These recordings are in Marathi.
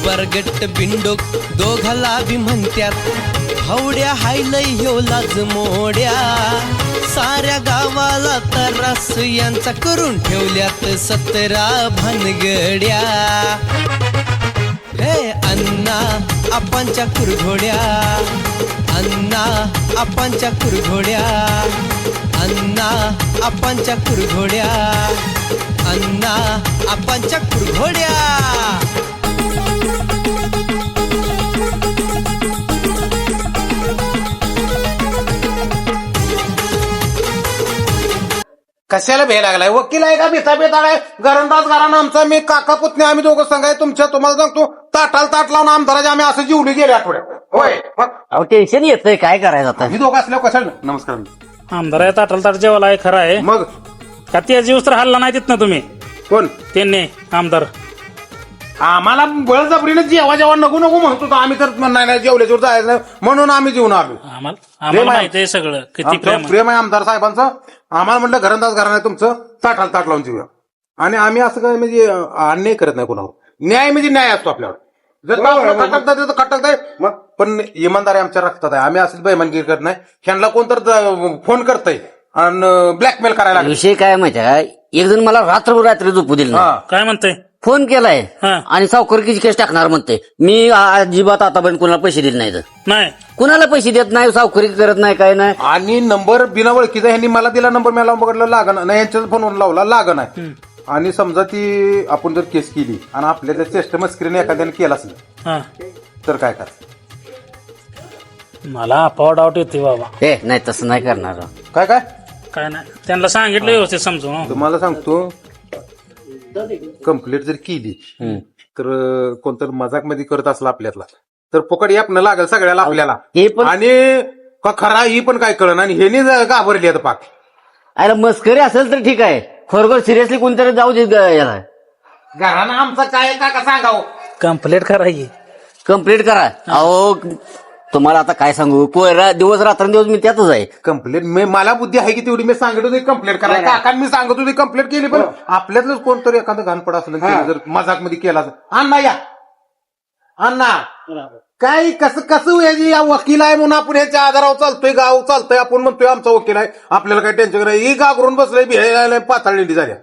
बरगट बिंडोक दोघाला बी म्हणत्यात हवड्या हायलय ह्यो लाज मोड्या साऱ्या गावाला तरास यांचा करून ठेवल्यात 17 भानगड्या हे अण्णा आपांच्या कुरघोड्या अण्णा आपांच्या कुरघोड्या अण्णा आपांच्या कुरघोड्या अण्णा आपांच्या कुरघोड्या कशाला भे लागलाय वकील आहे का बेता आहे घरंदाज घराणं आमचा मी काका पुतणे आम्ही दोघं संघ आहे तुमच्या तुम्हाला सांगतो ताटाला ताट लावून आमदाराचे आम्ही असं जीवली गेले आठवड्यात होय अहो टेन्शन येतंय काय करायचं आता मी दोघं असल्यावर कशाला नमस्कार आमदार आहे ताटाला ताट जेवायला आहे खरं आहे मग का ते जीवस तर हल्ला नाही देत ना तुम्ही कोण त्यांनी आमदार आम्हाला बळजबरीने जेव्हा जेव्हा नको नको म्हणतो तो आम्ही तर नाही जेवल्याच्यावर जायचं नाही म्हणून आम्ही जेवून आलो आम्हाला माहिती आहे सगळं किती प्रेम प्रेम आहे आमदार साहेबांचं आम्हाला म्हटलं घरंदाज घराणं आहे तुमचं ताटाला ताट लावून जेवूया आणि आम्ही असं काय म्हणजे अन्याय करत नाही कोणावर न्याय म्हणजे न्याय असतो आपल्यावर जर खटकता तर खटकताय मग पण इमानदारी आमच्या रक्तात आहे आम्ही असंच बेमानगिरी करत नाही ह्यांना कोण तर फोन करतय आणि ब्लॅकमेल करायला विषय काय माहिती आहे एक जण मला रात्री झोपू दिलं नाही. काय म्हणते फोन केलाय आणि सावकारकीची केस टाकणार म्हणते मी अजिबात आतापर्यंत कोणाला पैसे दिले नाहीत नाही कुणाला पैसे देत नाही सावकारी करत नाही काय नाही आणि नंबर बिना ओळखीचा ह्यांनी मला दिला नंबर मी लावून बघितलं लागण नाही यांच्याच फोनवर लावला लागण आहे आणि समजा ती आपण जर केस केली आणि आपल्या त्या चेष्ट मस्करीने एखाद्याने केला असेल तर काय करायचं मला अपावा डाऊट येते बाबा हे नाही तसं नाही करणार काय काय काय नाही त्यांना सांगितलं व्यवस्थित समजून तुम्हाला सांगतो कंप्लेंट जर केली तर कोणतर मजाक मध्ये करत असला आपल्यातला तर पकड यापनं लागेल सगळ्याला आपल्याला हे पण आणि खरा ही पण काय कळण आणि हेनी घाबरली आता पाक अरे मस्करी असेल तर ठीक आहे खरोखर सिरियसली कोणतरी जाऊ दे याला घरानं आमचं काय का सांगावं कंप्लेंट करायची कम्प्लीट करा अहो तुम्हाला आता काय सांगू दिवस रात्रंदिवस मी त्यातच आहे कंप्लेंट मला बुद्धी आहे की तेवढी मी सांगत होती कंप्लेंट करायला काका मी सांगत होती कंप्लेंट केली पण आपल्यातलंच कोणतरी एखादं घाणपड असलं जर मजाक मध्ये केला अण्णा या अण्णा काय कसं याची वकील आहे म्हणून आपण ह्याच्या आधारावर चालतोय गाव चालतोय आपण म्हणतोय आमचा वकील आहे आपल्याला काय टेन्शन नाही ही गागरून बसलंय भिहायला पाताळलेली झाल्या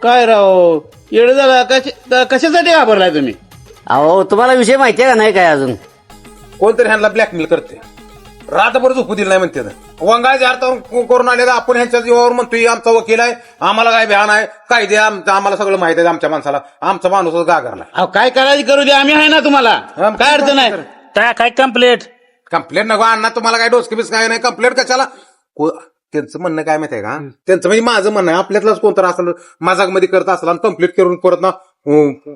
काय राव येड झाला कशासाठी घाबरलाय तुम्ही अहो तुम्हाला विषय माहिती आहे का नाही काय अजून कोणतरी ह्यांना ब्लॅकमेल करते रातभर झोपू दिलं नाही म्हणते वंगाळचे अर्थ करून आले आपण ह्यांच्या जीवावर म्हणतोय आमचा वकील आहे आम्हाला काय भ्यान आहे कायदे आम्हाला सगळं माहिती आहे आमच्या माणसाला आमचा माणूसच गागरला अहो काय करायची करू दे आम्ही आहे ना तुम्हाला काय अडचण आहे काय कंप्लेंट कंप्लेंट नको अण्णा तुम्हाला काय डोसकी बिस काय नाही कंप्लेंट कशाला त्यांचं म्हणणं काय माहिती आहे का त्यांचं म्हणजे माझं म्हणणं आहे आपल्यातलाच कोणतं असलं मजाक मध्ये करत असला आणि कंप्लीट करून परत ना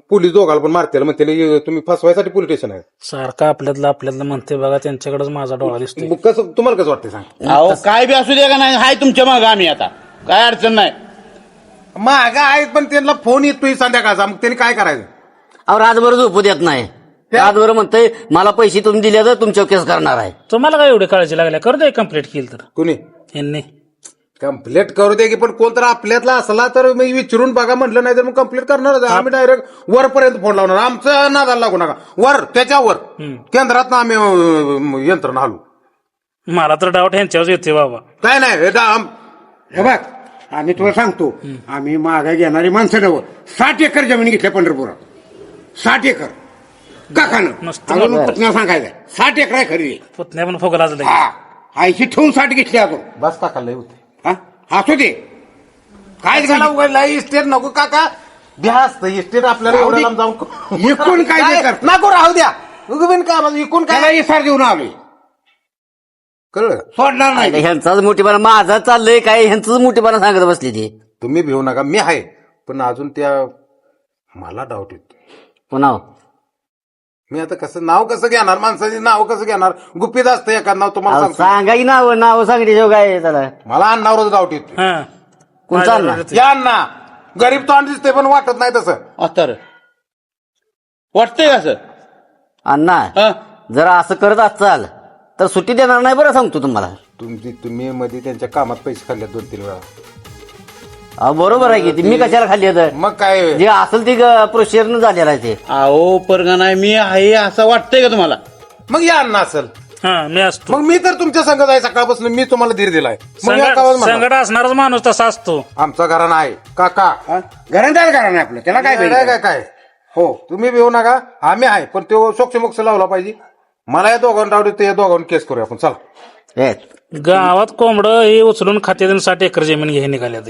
पोलीस दोघाला पण मारतील म्हणते तुम्ही फसवायसाठी पोलीस स्टेशन आहे सारखं आपल्यातलं म्हणते बघा त्यांच्याकडेच माझा डोळा दिसतो कसं तुम्हाला कसं वाटतं सांग अहो काय बी असू दे का नाही हाय तुमच्या मागं आम्ही आता काय अडचण नाही मागा आहेत पण त्यांना फोन येतोय संध्याकाळचा मग त्यांनी काय करायचं अहो रातभर झोपू देत नाही रातभर म्हणतोय मला पैसे तुम्ही दिले तर तुमच्यावर केस करणार आहे तुम्हाला काय एवढी काळजी लागल्या करू दे कंप्लेंट केली तर कुणी यांनी कंप्लेंट करू दे की पण कोणतर आपल्यातला असला तर मी विचारून बघा म्हटलं नाही तर मग कंप्लेंट करणार आम्ही डायरेक्ट वरपर्यंत फोन लावणार आमचं नादाला लागू नका वर त्याच्यावर केंद्रात आम्ही यंत्रणा हलू मला तर डाऊट ह्यांच्यावर येते बाबा काय नाही हे बघ आम्ही तुला सांगतो आम्ही मागे घेणारी माणसं नव्हत 60 एकर जमीन घेतल्या पंढरपुरात 60 एकर काकानं अजून पुतण्या सांगायचं 60 एकर आहे खरी पुतण्या पण फोगला 80 ठेवून 60 घेतली अजून बस काका लय होते असू दे काय काय इस्टेट नको काका भ्या असतं इस्टेट आपल्याला एवढं लांब जाऊन एकूण काय कर नको राहू द्या उगवीन का एकूण त्याला काय इसार देऊन आलोय कळलं सोडणार नाही ह्यांचाच मोठेपणा माझा चाललंय काय ह्यांचाच मोठेपणा सांगत बसली ती तुम्ही भिवू नका मी आहे पण अजून त्या मला डाऊट येतो पुन्हा मी आता कसं नाव कसं घेणार माणसाचे नाव कसं घेणार गुपित असतं एखादं नाव तुम्हाला सांगतो. सांगा की नाव सांगितलं काय त्याला मला अन्नावरच डाऊट येतो कोणता अण्णा? या अण्णा गरीब तोंड दिसते पण वाटत नाही तसं तर वाटतंय असं अण्णा जरा असं करत असाल तर सुट्टी देणार नाही बरं सांगतो तुम्हाला तुम्ही मध्ये त्यांच्या कामात पैसे खाल्ले 2-3 वेळा अहो, बरोबर आहे की ती. मी कशाला खाल्ली तर मग काय जे असेल ती प्रोसिजरनं झालेलं आहे ते. अहो परगा नाही मी आहे असं वाटतंय का तुम्हाला? मग या अण्णा असेल. हा मी असतो. मग मी तर तुमच्या संगत आहे सकाळपासून. मी तुम्हाला धीर दिलाय. मग या कावाच म्हणा. संकट असणारच माणूस तसा असतो. आमचा घराणा आहे काका. घरंदाज घरा नाही आपलं, त्याला काय काय भेटलं? काय काय हो तुम्ही भिवू नका. आम्ही आहे पण तो सोक्ष लावला पाहिजे. मला या दोघांना राहू दे, या दोघांना केस करूया आपण. चला हे, गावात कोंबडं हे उचलून खात्यातून 60 एकर जमीन घे निघाल्यात.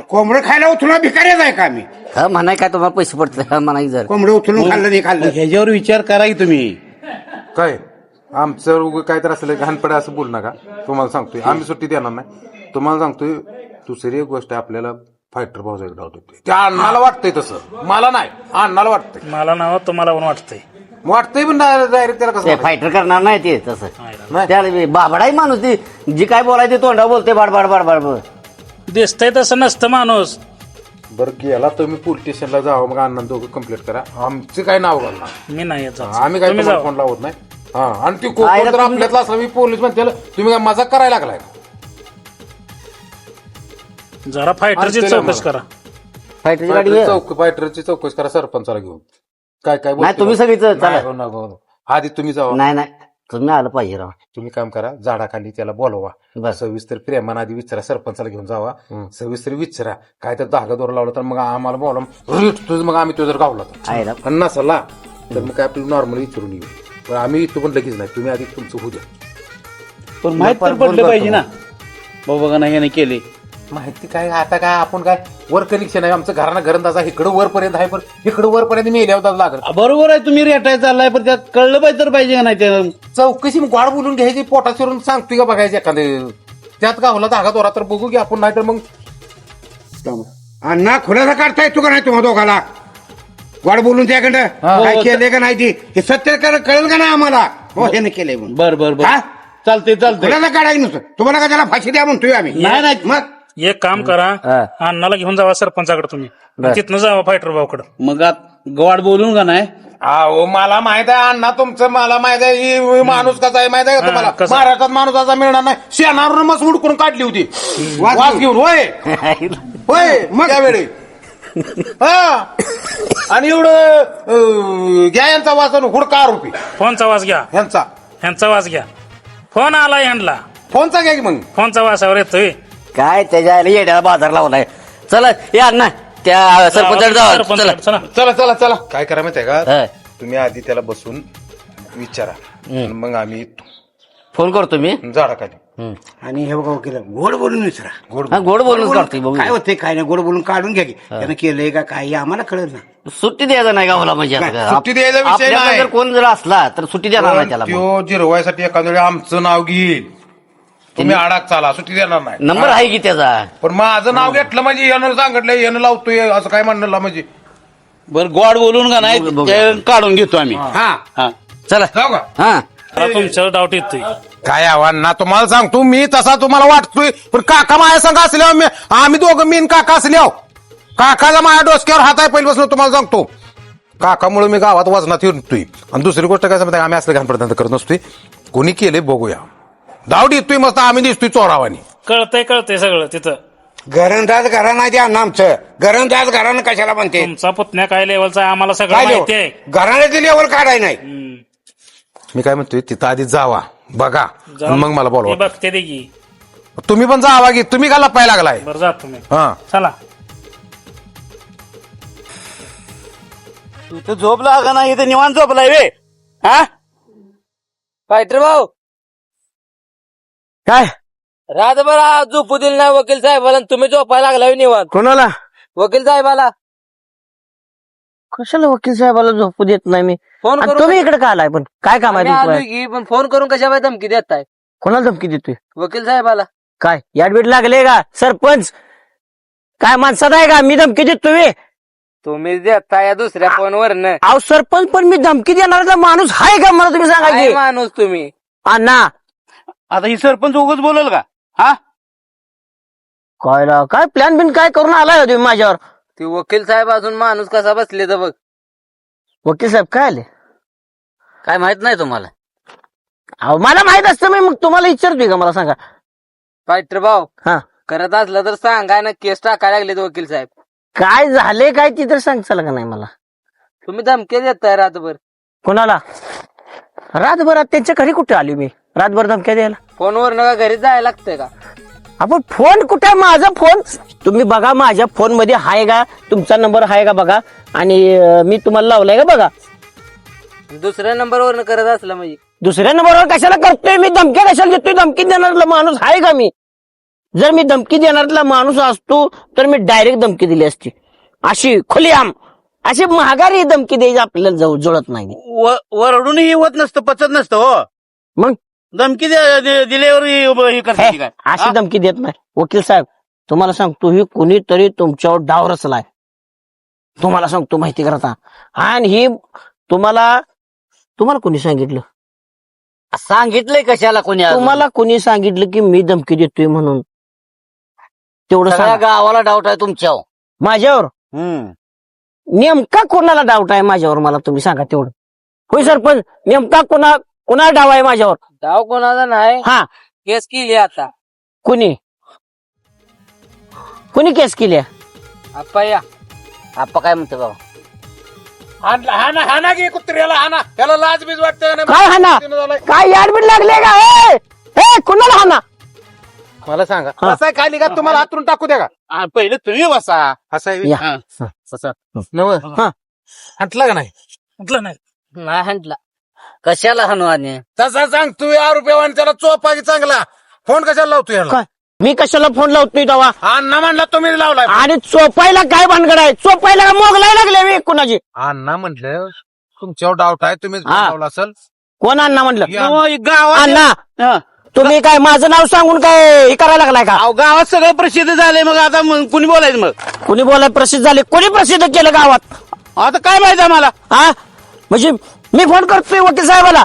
कोंबडं खायला उचलून भिकाऱ्याच आहे का आम्ही? हा म्हणाय काय तुम्हाला पैसे पडतात म्हणाय जर कोंबडं उचलून खाल्लं नाही खाल्लं. ह्याच्यावर विचार करा की तुम्ही. काय आमचं उगं काय तर असलं घाणपडे असं बोलू नका. तुम्हाला सांगतोय आम्ही सुट्टी देणार नाही. तुम्हाला सांगतोय दुसरी एक गोष्ट आपल्याला फायटर भाऊजाकडे डाऊट होते. त्या अण्णाला वाटतंय तसं, मला नाही. अण्णाला वाटतंय. मला नाव तुम्हाला पण वाटतंय. वाटतंय पण डायरेक्ट त्याला कसं ते वाटायचं? फायटर करणार नाही ते तसं. नाही. त्याला बाबडाही माणूस ती जी काय बोलायचे तोंडा बोलते बाडबाड बाडबाड. दिसतंय तसं नसतं माणूस. बरं गेला तुम्ही पोलीस स्टेशनला जावं. मग अण्णा दोघं कंप्लेंट करा. आमचे काय नाव घालणार. मी नाही येत जात. आम्ही काय तुम्ही तुम्हाला जावा. फोन लावत नाही. हा आणि ती आईला कोण तर तुम्ही- आपल्यातला असला मी पोलीस म्हणते तुम्ही काय मजाक करायला लागलाय. जरा फायटरची आणि चौकशी करा. फायटरची गाडी घे. फायटरची चौकशी करा सरपंचाला घेऊन. काय काय नाही तुम्ही सगळीच चला. नाही, हो, नको, नको. आधी तुम्ही जावा. नाही नाही तुम्ही आलं पाहिजे राव. तुम्ही काम करा झाडाखाली त्याला बोलवा. बस. सविस्तर प्रेमानं आधी विचारा. सरपंचाला घेऊन जावा. सविस्तर विचारा काय तर धागा दोर लावला तर मग आम्हाला बोला. तुझं मग आम्ही तो जर गावला आहे ना. तर नसला तर मग काय आपल्याला नॉर्मल विचारून येऊ. पण आम्ही इथं पण लगेच नाही. तुम्ही आधी तुमचं होऊ द्या. पण माहित तर पडलं पाहिजे ना बाबा का नाही ह्याने केले. माहिती काय आता काय आपण काय वर कनेक्शन आहे आमचं घराना घरंदाजा इकडं वरपर्यंत आहे. पण इकडं वरपर्यंत मेल्यावर लागत बरोबर आहे तुम्ही रेटाय चाललाय पण त्यात कळलं पाहिजे तर पाहिजे का नाही ते. चौकशी गोड बोलून घ्यायची. पोटात शिरून सांगतोय का बघायचं एखादे त्यात गावला धागा दोरा तर बघू की आपण. नाही तर मग अण्णा खुलासा काढता येतो का नाही तुम्हा दोघाला? वाढ बोलून त्याकडं काय केलंय का नाही ती हे सत्य कळेल का नाही आम्हाला? हो ह्याने केलंय म्हणून. बर बर बर हा? चालते चालते. खुलासा काढायचं नसतं. तुम्हाला का त्याला फाशी द्या म्हणतोय आम्ही? नाही नाही मग एक काम करा, हा. अण्णाला घेऊन जावा सरपंचाकडे तुम्ही. तिथनं जावा फायटर भाऊकडे. मग गवाड बोलून का नाही. अहो मला माहित आहे अण्णा तुमचं. मला माहित आहे ही माणूस कसा आहे माहित आहे का तुम्हाला? कसं? महाराष्ट्रात माणूस असा मिळणार नाही. शेणावरून मस्त उडकून काढली होती वास घेऊन. होय होय मग त्यावेळी हा. आणि एवढं घ्या यांचा वास आणि हुडका आरोपी फोनचा वास घ्या. ह्यांचा वास घ्या. फोन आला ह्यांना. फोनचा घ्या की मग. फोनचा वासावर येतोय. काय त्याच्या आईला येड्याला बाजार लावलाय. चला या ना त्या सरपंचाकडे जावा. चला सरपंचाकडे चला. चला चला चला. काय करा माहिती आहे का हा. तुम्ही आधी त्याला बसून विचारा. आणि मग आम्ही फोन करतो मी. झाडाखाली. आणि हे बघा केलं गोड बोलून विचारा. हा, गोड बोलून काढतोय बघू. काय होते काय नाही गोड बोलून काढून घ्या की त्यानं केलंय का काय हे आम्हाला कळत ना. सुट्टी द्यायचा नाही गावाला म्हणजे आता काय. सुट्टी द्यायचा विषय आपल्याकडे नाही. जर कोण जर असला तर सुट्टी देणार नाही त्याला. तो जिरवायसाठी एखाद्या वेळी आमचं नाव घेईल. तुम्ही आडाक चाला सुट्टी देणार नाही. नंबर आहे की त्याचा. पण माझं नाव घेतलं म्हणजे यानं सांगितलं यानं लावतोय असं काय म्हणलं म्हणजे. बर गोड बोलून का नाही बघू. ते काढून घेतो आम्ही. हा हा चला जाऊ का? हा. मला तुमच्यावर डाऊट येतोय. काय आव्हान ना तुम्हाला सांगतो मी तसा तुम्हाला वाटतोय. पण काका माझ्या संघ असल्यावर आम्ही दोघं मी आणि काका असल्यावर काकाला माझ्या डोसक्यावर हात आहे पहिल्यापासून तुम्हाला सांगतो. काकामुळे मी गावात वजनात येतोय. आणि दुसरी गोष्ट काय सांगता आम्ही असले घाणपडताना करत नसतोय. कोणी केले बघूया. दावडी येतोय मस्त आम्ही दिसतोय चोरावानी. कळतंय सगळं तिथं. घरंदाज घरा नाही ते अण्णा आमचं. घरंदाज घरानं कशाला म्हणते? तुमचा पुतण्या काय लेवलचा आहे आम्हाला सगळं काय माहिती आहे. घराण्याचे लेवल काढाय नाही. मी काय म्हणतोय तिथं आधी जावा बघा आणि मग मला हे बोलवा. बघते दे की. तुम्ही पण जावा की तुम्ही का लपाय लागलाय. बरं जात तुम्ही. हा चला. तू झोप लागा नाही इथे निवांत झोपलाय वे. हा फायटर भाऊ काय रातभर झोपू दिल नाही वकील साहेबाला आणि तुम्ही झोपायला लागला निवांत. कोणाला? वकील साहेबाला कशाला वकील साहेबाला झोपू देत नाही मी. फोन आणि करून तुम्ही इकडे का आलाय पण काय काम आहे आम्ही आलोय तुमचं? की पण फोन करून कशा बाय धमकी देताय कोणाला धमकी देतोय? वकील साहेबाला? काय याडबीड लागले का सरपंच? काय माणसात आहे का मी धमकी देतोय? तुम्ही देता या दुसऱ्या फोनवर न अहो सरपंच पण मी धमकी देणारा माणूस आहे का मला तुम्ही सांगा काय की? माणूस तुम्ही? अण्णा आता ही सरपंच उगाच बोलेल का? हा काय प्लॅन बिन काय करून आलाय हो तुम्ही माझ्यावर? ते वकील साहेब अजून माणूस कसा बसले तर बघ. वकील साहेब काय आले? काय माहित नाही तुम्हाला? अहो मला माहित असतं मी मग तुम्हाला विचारतोय का मला सांगा. फायटर भाऊ हा करत असलं तर सांगा ना, केस टाकायला लागलेत वकील साहेब. काय झाले काय ती तर सांगचाल का नाही मला? तुम्ही धमकी देताय रातभर. कोणाला? रातभरात त्यांच्या घरी कुठे आली मी? रातभर धमक्या द्यायला? फोनवर का घरी जायला लागतंय का? आपण फोन कुठे? माझा फोन तुम्ही बघा, माझ्या फोन मध्ये आहे का तुमचा नंबर आहे का बघा, आणि मी तुम्हाला लावलाय का बघा. दुसऱ्या नंबरवर करत असलं म्हणजे दुसऱ्या नंबरवर कशाला करतोय मी? धमक्या कशाला देतोय? धमकी देणारा माणूस आहे का मी? जर मी धमकी देणारा माणूस असतो तर मी डायरेक्ट धमकी दिली असती. अशी खुलेआम अशी महागारी धमकी द्यायची आपल्याला जुळत नाही. वरडूनही होत नसतं, पचत नसतं हो. मग धमकी दिल्यावर हे करते काय? अशी धमकी देत नाही वकील साहेब. तुम्हाला सांगतो, ही कुणीतरी तुमच्यावर डाव रचलाय. तुम्हाला सांगतो माहिती करता. आणि ही तुम्हाला कोणी सांगितलं? सांगितलंय कशाला कोणी अजून? तुम्हाला कोणी सांगितलं की मी धमकी देतोय म्हणून? तेवढं सगळ्या सांगा. गावाला डाऊट आहे तुमच्यावर. माझ्यावर नेमका कोणाला डाऊट आहे माझ्यावर? मला तुम्ही सांगा तेवढं. होय सरपंच, नेमका कोणाला डाव आहे माझ्यावर? डाव कोणाचा नाही, हा, केस केली आता. कुणी केस केली? आप्पा या. आप्पा काय म्हणतो बाबा? हाना घे कुत्र्याला, हाना. त्याला लाज बीज वाटतं काय हाना? काय याडबीड लागले का? कुणाला हाना? मला सांगा, असं आहे खाली का तुम्हाला हातरून टाकू द्या का? पहिले तुम्ही बसा. असं आहे या. नव हा. हटला का नाही? म्हटलं नाही. नाही हंटला. कशाला हाणू आणि? तसा सांग तू, आरोग्यवान त्याला चोपा की चांगला. फोन कशाला लावतो याला? काय? मी कशाला फोन लावतोय तेव्हा? अण्णा म्हणला तुम्ही लावलाय. आणि चोपायला काय भानगड आहे? चोपायला का मोगलाय लागले मी कुणाची? अण्णा म्हटलं तुमच्यावर डाऊट आहे, तुम्ही हा. लावला असेल. कोण अण्णा म्हटलं? गावात अण्णा, तुम्ही काय माझं नाव सांगून काय हे करायला लागलाय का? अहो, गावात सगळं प्रसिद्ध झालंय, मग आता कुणी बोलायचं? मग कुणी बोलाय प्रसिद्ध झाले? कोणी प्रसिद्ध केलं गावात? आता काय माहिती आम्हाला? हा, म्हणजे मी फोन करतोय वकील साहेबाला.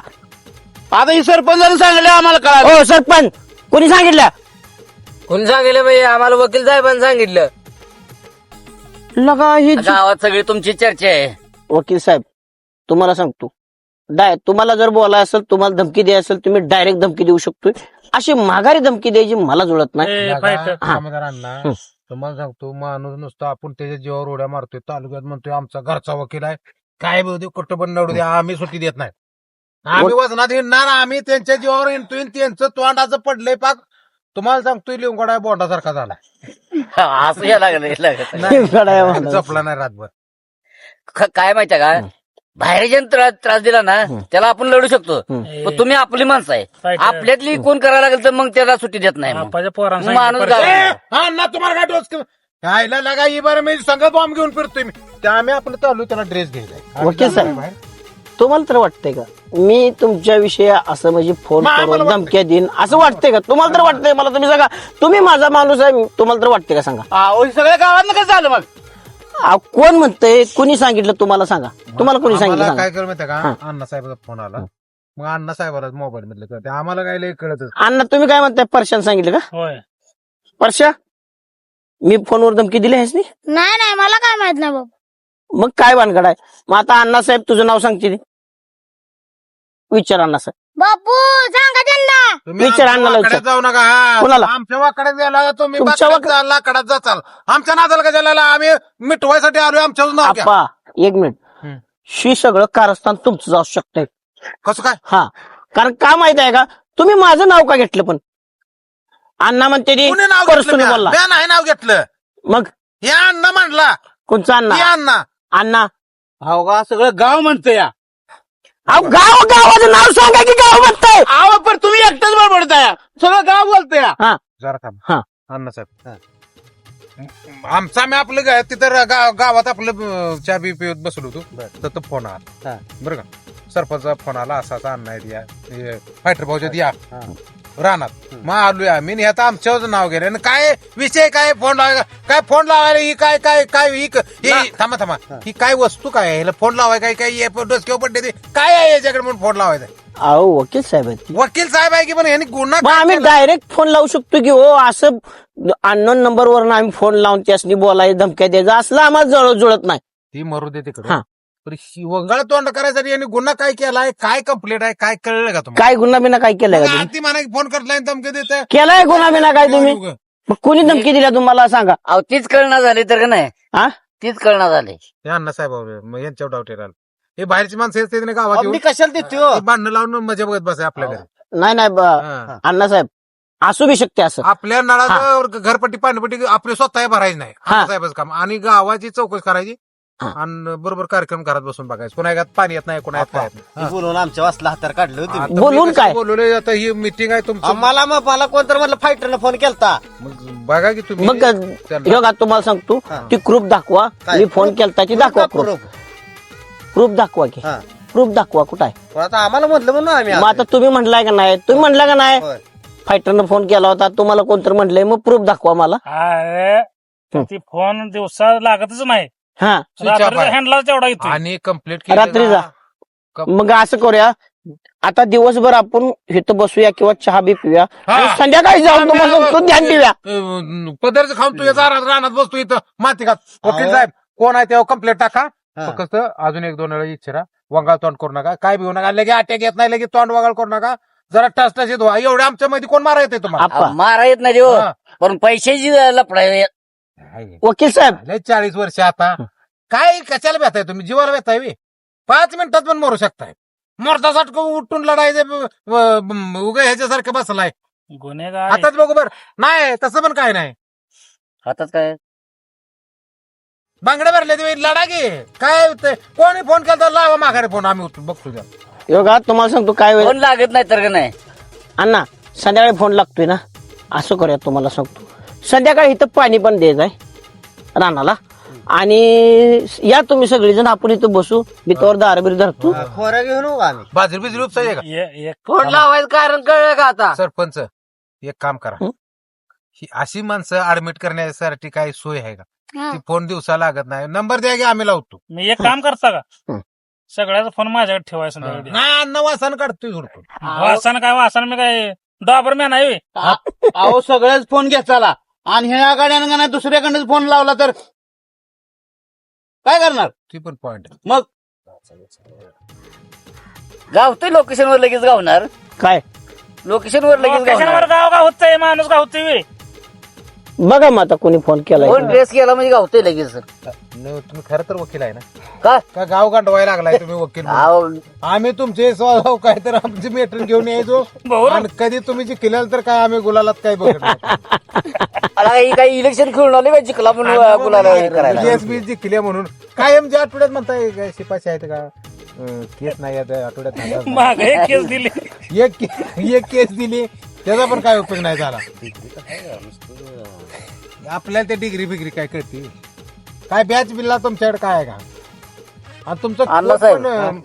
आता ही सरपंचाने सांगितलं आम्हाला कळालं. हो सरपंच, कोणी सांगितलं? कोणी सांगितलं बाई? आम्हाला वकील साहेबांनी सांगितलं. लगा हे गावात सगळी तुमची चर्चा आहे. वकील साहेब, तुम्हाला सांगतो, तुम्हाला जर बोलाय असेल, तुम्हाला धमकी द्यायची असेल, तुम्ही डायरेक्ट धमकी देऊ शकतोय. अशी माघारी धमकी द्यायची मला जुळत नाही. अण्णा तुम्हाला सांगतो, माणूस नुसतं आपण त्याच्या जीवावर उड्या मारतोय, तालुक्यात म्हणतोय आमचा घरचा वकील आहे, काय बोलतो कुठं पण नडू द्या, आम्ही सुट्टी देत नाही. आम्ही वजनात हिंडणार, आम्ही त्यांच्या जीवावर हिंडतोय. त्यांचं तोंडाचं पडलंय पाक. तुम्हाला सांगतोय लिंगोडा बोंडासारखा झाला. असं या लागलं जपला नाही रातभर. काय माहितीये का? बाहेरच्या त्रास दिला ना, त्याला आपण लढू शकतो. पण तुम्ही आपली माणसं आहे, आपल्यातली कोण करायला लागेल तर मग त्याला सुट्टी देत नाही. मग. आप्पाच्या पोरांना माणूस सांगितलं गावाला. अण्णा तुम्हाला काय डोस खायला लागा ही बरं, मी संगत बॉम्ब घेऊन फिरतोय मी. त्या आम्ही आपलं चालू त्याला ड्रेस घ्यायचा. वकील साहेब, तुम्हाला तर वाटतंय का मी तुमच्या विषयी असं म्हणजे फोन मला करून वाटतंय. धमक्या देईन असं वाटतंय का? तुम्हाला तर वाटतंय? मला तुम्ही सांगा, तुम्ही माझा माणूस आहे, तुम्हाला तर वाटतंय का? सांगा. अहो, हे सगळ्या गावात कसं झालं मग? कोण म्हणतंय? कोणी सांगितलं तुम्हाला? सांगा. तुम्हाला कोणी सांगितलं? आम्हाला सांगा. काय करू माहिती का? अण्णा साहेबाचा फोन आला, मग अण्णा साहेबाला मोबाईल मधलं कळते, आम्हाला काय लय कळत. अण्णा, तुम्ही काय म्हणताय? परशान सांगितलं का? होय. परशा, मी फोनवर धमकी दिली आहेस? नाही नाही, मला काय माहित नाही बाबा. मग काय भानगड आहे? मग आता अण्णासाहेब तुझं नाव सांगते, विचार अण्णासाहेब. बापू सांगा त्यांना. तुम्ही विचार आमच्या अण्णाला वाकड्यात विचार. जाऊ नका. कोणाला? आमच्या वाकड्यात गेला तुम्ही तुमच्या लाकडात जाचाल. आमच्या नादाला कशाला? आम्ही मिटवायसाठी आलोय. आमच्या नाव घ्या. आप्पा, एक मिनिट. शी सगळं कारस्थान तुमचं असू शकतंय. कसं काय? हा, कारण का माहित आहे का? तुम्ही माझं नाव का घेतलं? पण अण्णा म्हणते कुणी नाव पर्सनली घेतलं? बोलला. म्या नाही नाव घेतलं. मग हे अण्णा म्हणला. कोणचं हे अण्णा? अण्णा. अण्णा, अहो, का सगळं गाव म्हणतं या. अहो, गावाचं नाव सांगा की गाव म्हणताय. अहो, पण तुम्ही एकटाच बडबडताय, सगळं गाव बोलतंय या. हा, जरा थांब. हा. अण्णा साहेब, आमचा आम्ही आपलं तिथं गावात आपलं चहा बी पित बसलो होतो, तर फोन आला. बरं का, सरपंचचा फोन आला, असा अण्णा आहेत, फायटर भाऊच्यात या रानात. मग आलोय आम्ही, ह्यात आमच्यावर नाव गेलं. आणि काय विषय काय? फोन लावायला काय? फोन लावायला ही काय काय काय ही थांबा ही काय वस्तू काय आहे? ह्याला फोन लावाय काय काय डोसक्यावर पडले ते काय आहे याच्याकडे म्हणून फोन लावायचा? अहो, वकील साहेब आहेत. वकील साहेब आहे की पण यांनी गुन्हा मग काय आम्ही केला? डायरेक्ट फोन लावू शकतो की हो? असं अननोन नंबरवरून आम्ही फोन लावून त्यासनी बोलायचं, धमक्या द्यायचं, असलं आम्हाला जुळत नाही. ती मरू दे तिकडे. हा. पण वंगाळ तोंड करायसाठी यांनी गुन्हा काय केलाय? काय कंप्लेंट आहे? काय कळलं का तुम्हाला? काय गुन्हा बिना काय केलंय का तुम्ही? ती म्हणा फोन करलाय धमकी देत केलाय गुन्हा बिना काय तुम्ही? मग कोणी धमकी दिल्या तुम्हाला सांगा? अहो तीच कळना झाली तर का नाही, हा तीच कळना झाली. हे अण्णासाहेब मग यांच्यावर डाऊट येणार. हे बाहेरची माणसं येते ना गावात येऊन, कशाला देतो ते भांडणं लावून मजा बघत बसाय आपल्या घरी. नाही नाही हा. अण्णासाहेब असू बी शकते असं. आपल्या नळाचं घरपट्टी पाणीपट्टी आपले स्वतः भरायची नाही, हा. अण्णासाहेबाचं काम. आणि गावाची चौकशी करायची हा. आणि बरोबर कार्यक्रम घरात बसून बघायचं. कोणा घरात पाणी येत नाही, कोणा येत नाही. हा. बोलून आमच्या वासला हातार काढले होते. आता बोलून मी काय? कसं बोलवलंय, आता ही मीटिंग आहे तुमची. मला कोणतर म्हणलं फायटरनं फोन केलता. मग बघा की तुम्ही मग त्यांना- ह्यो तुम्हाला सांगतो ती प्रूफ दाखवा. काय? मी फोन केलता ती दाखवा. प्रूफ दाखवा की. हा. प्रूफ दाखवा कुठं आहे? पण आता आम्हाला म्हटलं म्हणून आम्ही मग आता तुम्ही म्हटलाय का नाही? तुम्ही म्हटलं का नाही होय. फायटरनं फोन केला होता, तुम्हाला कोणतर म्हटलंय, मग प्रूफ दाखवा मला. अरे ती फोन दिवसा लागतच नाही, Switch हा off रात्रीचा आहे. हँडला तेवढा येतो. आणि कंप्लीट रात्रीचा. मग असं करूया, आता दिवसभर आपण इथं बसूया किंवा चहा बी पिऊया आणि संध्याकाळी जाऊन तुम्हाला सांगतो ध्यान देऊया. पदार्थ खाऊन तू याचा रानात बसतो इथं माती खात. वकील साहेब कोण आहे तेव्हा कंप्लेंट टाका. फक्त अजून 1-2 वेळा इच्छा वंगाळ तोंड करू नका, काय भिऊ नका, लगे अटॅक येत नाही, लगे तोंड वगाळ करू नका, जरा टसटशीत व्हा. एवढ्या आमच्या मध्ये कोण मारा येते तुम्हाला? आप्पा, मारा येत नाही हो, हा. पण पैशाची लफडाय. वकील साहेब लय 40 वर्ष आता काय कशाला बेताय तुम्ही? जीवाला बेताय वे 5 मिनिटात पण मरू शकताय. मोरतासारखं उठून लढायचं उगा ह्याच्यासारखं बसलाय. गुन्हेगार हातात बघू बर नाही, तसं पण काय नाही. हातात काय बांगड्या भरले तुम्ही लढा घे. काय होतंय? कोणी फोन केला तर लावा माघारी फोन, आम्ही उचलून बघतो त्या. योगा तुम्हाला सांगतो काय वेळ फोन लागत नाही तर का नाही. अण्णा संध्याकाळी फोन लागतोय ना, असं करूया तुम्हाला सांगतो, संध्याकाळी इथं पाणी पण द्यायचं आहे रानाला, आणि या तुम्ही सगळेजण आपण इथं बसू, मी तोवर दारबिरी धरतो. खोऱ्या घेऊन येऊ आम्ही. बाजरी बिजरी उपसायचे का? एक फोन लावायचं कारण कळलं का आता? सरपंच एक काम करा, हं? ही अशी माणसं ऍडमिट करण्यासाठी काय सोय आहे का? हा. ती फोन दिवसा लागत नाही. नंबर द्या की आम्ही लावतो. मी एक काम करता का, हं. सगळ्याचा फोन माझ्याकडे ठेवायचा संध्याकाळी. नाही अन्न वासान काढतोय झुडकून. वासन काय वासन, मी काय डॉबरमॅन आहे व्हय? अहो सगळ्याच फोन घ्यायचा आणि ह्या गाड्यानं नाही दुसऱ्याकडे फोन लावला तर काय करणार? ती पण पॉइंट मग गावतोय लोकेशनवर लगेच गावणार, काय लोकेशनवर लगेच लोकेशनवर गावणार. गाव गावतोय, माणूस गावतोय व्हय? बघा मग आता कोणी फोन केलाय फोन ट्रेस केला म्हणजे गावतोय लगेच. तुम्ही खरं तर वकील आहे ना? का का गाव गांडवायला लागलाय तुम्ही वकील म्हणून? अहो, आम्ही तुमचे स्वभाव काय तर आमची मेटर घेऊन यायचो, भाऊ आणि कधी तुम्ही जिंकल्याल तर काय आम्ही गुलालात काय बघत आता ही काही इलेक्शन खेळून आले का जिंकला म्हणून गुलाला हे करायला? जीएसबी जिंकल्या म्हणून कायम ज्या आठवड्यात म्हणताय काय शिपाशी आहेत का? केस नाही आता आठवड्यात नाही. माग एक केस दिली. एक केस दिली त्याचा पण काय उपयोग नाही झाला. आपल्याला ते डिग्री बिग्री काय कळते काय? बॅच बिल्ला तुमच्याकडे काय आहे का? आणि तुमचं आणला साहेब. पण,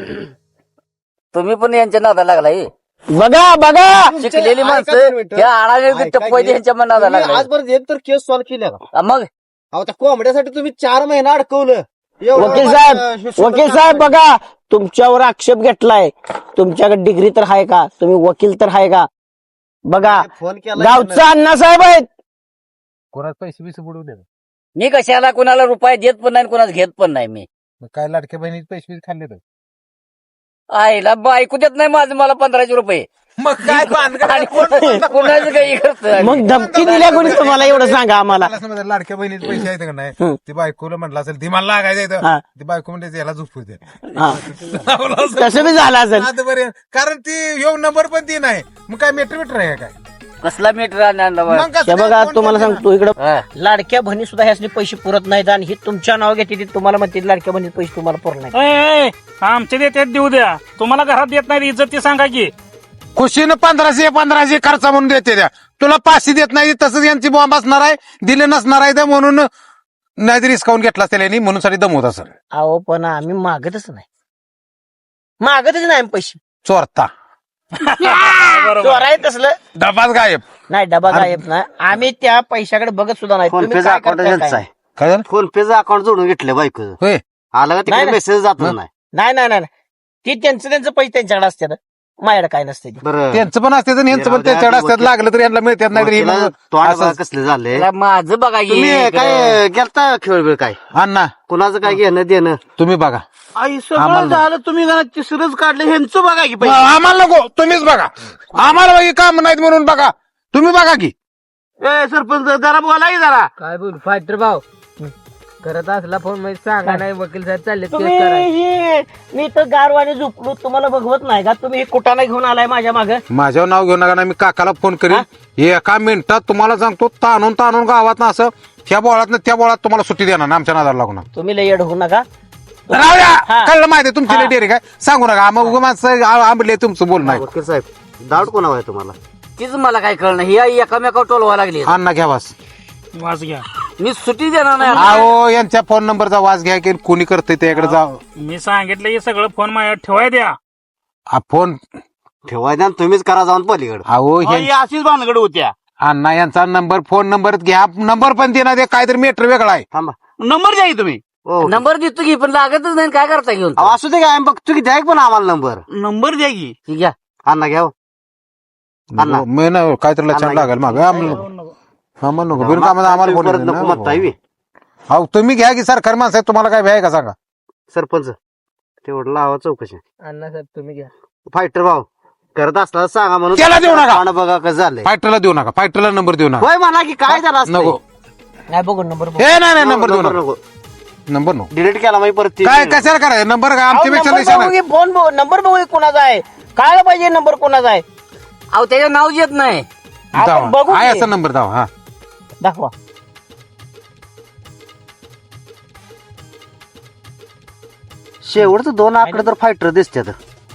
तुम्ही पण यांच्या नादाला लागलाय. बघा बघा शिकलेली ऐका माणसं दोन मिनिटं. त्या आडाने ऐका टप्पा की. यांच्या नादाला तुम्ही लागलाय. आजपर्यंत एक तर केस सॉल्व्ह केल्या का? मग अहो त्या कोंबड्यासाठी तुम्ही 4 महिना अडकवलं. एवढं वकील बघा, साहेब हे सोडून वकील साहेब बघा, तुमच्यावर आक्षेप घेतलाय, तुमच्याकडे डिग्री तर आहे का? तुम्ही वकील तर आहे का? बघा फोन केला गावचा अण्णासाहेब आहेत. कोणाच पैसे बिसे बुडवले का? मी कशाला कोणाला रुपये देत पण नाही, कोणाला घेत पण नाही. मी मग काय लाडक्या बहिणीचे पैसे बिसे खाल्ले तर? आईला बायको देत नाही माझं मला 1500 रुपये. मग काय भानगड आहे? कोणाचं काही करत मग धमकी दिल्या कोणी तुम्हाला एवढं सांगा आम्हाला. मला समजा लाडक्या बहिणीचे पैसे आहेत का नाही? हं. ती बायकोला म्हटलं असेल ती मला लागायचं हा. ती बायको म्हणते याला झोपू दे. हा. तसं बी झालं असेल. आता बरं, कारण ती येऊ नंबर पण ती नाही. मग काय मीटर आहे का काय? कसला मीटर आणला बा? मग कसं हे बघा काय? तुम्हाला कोण सांगतो इकडं हा. लाडक्या बहिणी सुद्धा ह्यासनी पैसे पुरत नाहीत, आणि हे तुमच्या नाव घेते ते तुम्हाला म्हणते लाडक्या बहिणी पैसे तुम्हाला पुरत नाही. ए, आमचे देतात देऊ द्या, तुम्हाला घरात देत नाही इज्जत ती सांगा की. खुशीनं 1500 खर्च म्हणून देते त्या. तुला 500 देत नाही तसंच यांची बॉम्ब असणार आहे, दिले नसणार आहे, म्हणून नाही रिस्कावून घेतला असेल यांनी, म्हणून साठी दमवत असेल. अहो पण आम्ही मागतच नाही पैसे. चोरता चोर आहे तसलं डबाच गायब. नाही, डबा गायब नाही, आम्ही त्या पैशाकडे बघत सुद्धा नाही. तुम्ही फोनपेचा काय अकाउंट करताय त्यांचं काय? आहे. काय झालं? फोनपेचं अकाउंट जोडून घेतलं बायको. होय आलं का नाही, तिकडे नाही. मेसेज जात नाही. नाही नाही नाही ते त्यांचं पैसे त्यांच्याकडे असतात, माझ्याकडे काय नसते. बरं त्यांचं पण असते आणि यांचं पण त्यांच्याकडे असतात. लागलं तर यांना मिळतात नाही तरी वकिला तोंड बघा कसले झाले. त्याला माझं बघा की. तुम्ही काय गेलता खेळ काय? अण्णा कुणाचं काय घेणं देणं? तुम्ही बघा. आई सगळं झालं, तुम्ही जरा तिसरंच काढलं, ह्यांचं बघा की आम्हाला नको, तुम्हीच बघा. आम्हाला बाकी काम नाहीत म्हणून बघा, तुम्ही बघा की. ए सरपंच जरा बोला की जरा. काय बोल फायटर भाऊ करत असला फोन मध्ये सांगा नाही वकील साहेब चालले तुम्ही मी तर गारवाने झोपलो तुम्हाला बघवत नाही का तुम्ही कुटाणा घेऊन आलाय माझ्या मागे माझ्यावर नाव घेऊ नका ना, मी काकाला फोन करीन. एका मिनिटात तुम्हाला सांगतो, ताणून गावात ना असं त्या बोळात त्या बोळात तुम्हाला सुट्टी देणार ना, आमच्या नादाला लागून. तुम्ही लय येड होऊ नका. राहू द्या, कळलं माहिती तुमची डेअरी काय सांगू नका. मग उगा माणसं आंबले तुमचं बोल नाही. वकील साहेब डाऊट कोणावर आहे तुम्हाला? तीच मला काय कळलं ही एकामेकावर टोलवा लागली. अण्णा घ्या वास. वाज घ्या. मी सुट्टी देणार नाही. अहो यांच्या फोन नंबरचा वास घ्या की कोणी करतंय त्याकडे जा. मी सांगितलं हे सगळं फोन माझ्यावर ठेवाय द्या. फोन ठेवायला तुम्हीच करा जाऊन पलीकडे. अहो ही अशीच भानगड होत्या. अण्णा यांचा नंबर फोन नंबर घ्या. नंबर पण देणार ते काहीतरी मीटर वेगळा आहे. थांबा नंबर द्या की तुम्ही. नंबर देतो की पण लागतच नाही काय करता घेऊन. असू दे काय बघतो की द्या पण आम्हाला नंबर. नंबर द्या की. ठीक घ्या. अण्णा घ्या हो. अण्णा. मी ना काहीतरी लक्षात लागेल मग आम्हाला नको बिनकामाचं आम्हाला फोन येतो ना. नको ताई. अहो तुम्ही घ्या की सरकारी माणसं आहे, तुम्हाला काय भ्याय का सांगा. सरपंच तेवढं लावा चौकशी. अण्णासाहेब तुम्ही घ्या. फायटर भाऊ करत असला सांगा म्हणून त्याला देऊ नका. पाहणं बघा कसं झालंय. फायटरला देऊ नका, फायटरला नंबर देऊ नका. होय म्हणा की काय झालं असतंय? नको नाही बघू नंबर हे नाही नंबर देऊ नका. नको नंबर नको. डिलीट केला माहिती परत ते. काय कशाला करायचं नंबर काय आमच्यापेक्षा लय शहाणा आहे. फोन नंबर बघू कोणाचा आहे काय पाहिजे नंबर कोणाचा आहे अहो त्याचं नाव येत नाही. आपण बघू दावा आहे की. असा नंबर दावा. हा दाखवा. शेवटचं 2 आकडे तर फायटर दिसतात.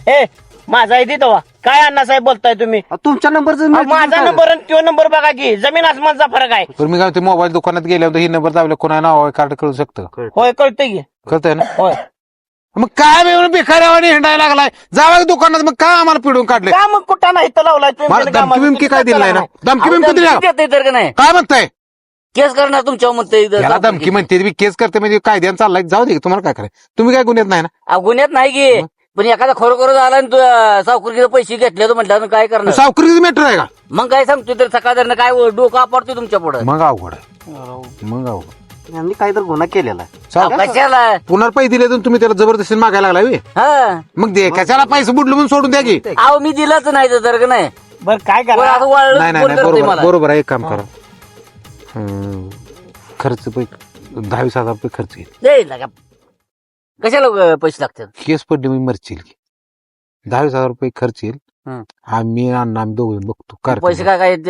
ए माझा आहे तेव्हा काय अण्णासाहेब बोलताय तुम्ही तुमच्या नंबरचा माझा नंबर आणि तो नंबर बघा की जमीन आसमानचा फरक आहे. तर मी काय ते मोबाईल दुकानात गेल्यावर ही नंबर दाबले कोणा नाव कार्ड कळू शकतं का? होय कळतंय की. कळतंय ना. होय मग काय मी भिकाऱ्यावानी हिंडायला लागलाय. जावा की दुकानात मग काय आम्हाला पिढून काढले. का मग कुठं नाही तर लावलाय मला धमकी बिमकी काय दिली नाही ना. धमकी बिमकी दिली का? देते तर का नाही काय म्हणताय केस करणार तुमच्यावर म्हणते. याला धमकी म्हणते मी केस करते म्हणजे कायद्यानं चाललाय. जाऊ दे तुम्हाला काय करायचं. तुम्ही काय गुन्ह्यात नाही ना. गुन्ह्यात नाही की पण एखादा खरोखर झाला आणि तू सावकारीचे पैसे घेतले तर म्हटलं काय करणार. सावकारीचं मॅटर आहे का. मग काय सांगतो तर सकाळ काय डोकं आपडतोय तुमच्या पुढे. मग अवघड आहे. मग अवघड यांनी काहीतरी गुन्हा केलेला आहे. कशाला पुन्हा पैसे दिले तर तुम्ही त्याला जबरदस्ती मागायला लागलाय व्हय? हा मग दे कशाला पैसे बुडले म्हणून सोडून द्या की. अहो मी दिलंच नाही तर का नाही. बरं काय बरं, करा असं वाळलं नाही नाही कोण नाही, करतंय बरोबर मला? बरोबर आहे. एक काम करा. खर्च 10,000 रुपये खर्च येईल. दे लागा. कशाला पैसे लागतात. केस पडली मी मरचील की 10,000 रुपये खर्च येईल. आम्ही दोघं बघतो पैसे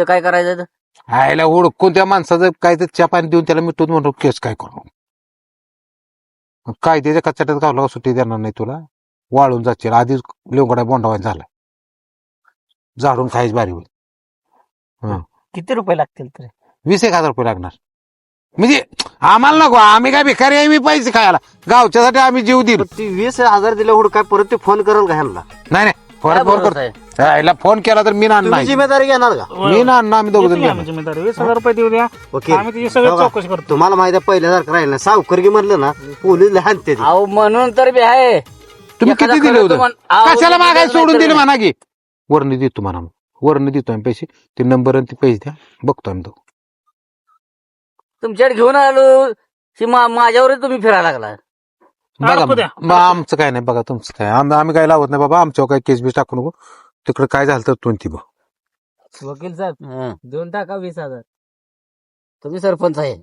काय करायचं. आयला ओळखून त्या माणसाचं काय तर चहा पाणी देऊन त्याला मिटवून म्हणतो केस काय करू. काय त्याच्या कचाट्यात गावला सुट्टी देणार नाही तुला. वाळून जाशील आधीच लोंगडा बोंडावायला झाला. झाडून खायची बारी होईल. किती रुपये लागतील तरी 20,000 रुपये लागणार. म्हणजे आम्हाला नको. आम्ही काय भिकारी आहे मी पैसे खायला. गावच्यासाठी आम्ही जीव देईल. 20,000 दिले हुड काय परत ते फोन करेल का ह्यांना? नाही फोन करतो. फोन केला तर मी ना तुम्ही जिम्मेदारी घेणार का? मी ना आम्ही दोघं जण घेणार. जिम्मेदारी 20,000 रुपये देऊ द्या. वकील, आम्ही तिची सगळं बघा, चौकशी करतो. तुम्हाला माहिती आहे पहिल्यासारखं राहील ना सावकारगी म्हणलं ना पोलीस लहान ते अहो म्हणून तर बी आहे. तुम्ही एखादा किती दिले करतो होते. अहो, कशाला मागायला सोडून नाही दिले तर म्हणा की. वरनं देतो म्हणा. वरनं देतो आम्ही पैसे. ते नंबर आणि ते पैसे द्या बघतो आम्ही तो. तुमच्याकडे घेऊन आलो की माझ्यावरच तुम्ही फिरायला लागला. बघा मग आमचं काय नाही. बघा तुमचं काय आम्ही काय लावत नाही बाबा. आमच्यावर काय केस बीस टाकू नको. तिकडे काय झालं तर तुम्ही बघ. वकील साहेब देऊन टाका 20,000. तुम्ही सरपंच आहे.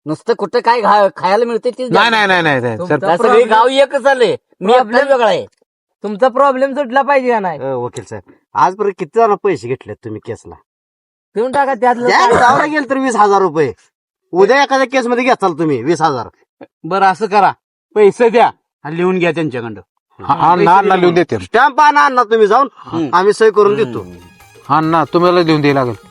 नुसतं कुठं काय खायला मिळते ते नाही नाही नाही नाही तुमचा सर सगळे गाव एकच आले. मी आपल्या वेगळा आहे. तुमचा प्रॉब्लेम सुटला पाहिजे का नाही. वकील साहेब आजपर्यंत किती जण पैसे घेतले तुम्ही केसला? देऊन टाका त्यातलं. जावं गेल तर 20,000 रुपये. उद्या एखाद्या केस मध्ये घेताल तुम्ही 20,000. बरं असं करा पैसे द्या आणि लिहून घ्या त्यांच्याकडं. अण्णा लिहून देते. स्टॅम्प आणा तुम्ही जाऊन आम्ही सही करून देतो. अण्णा तुम्हाला लिहून द्यायला लागेल.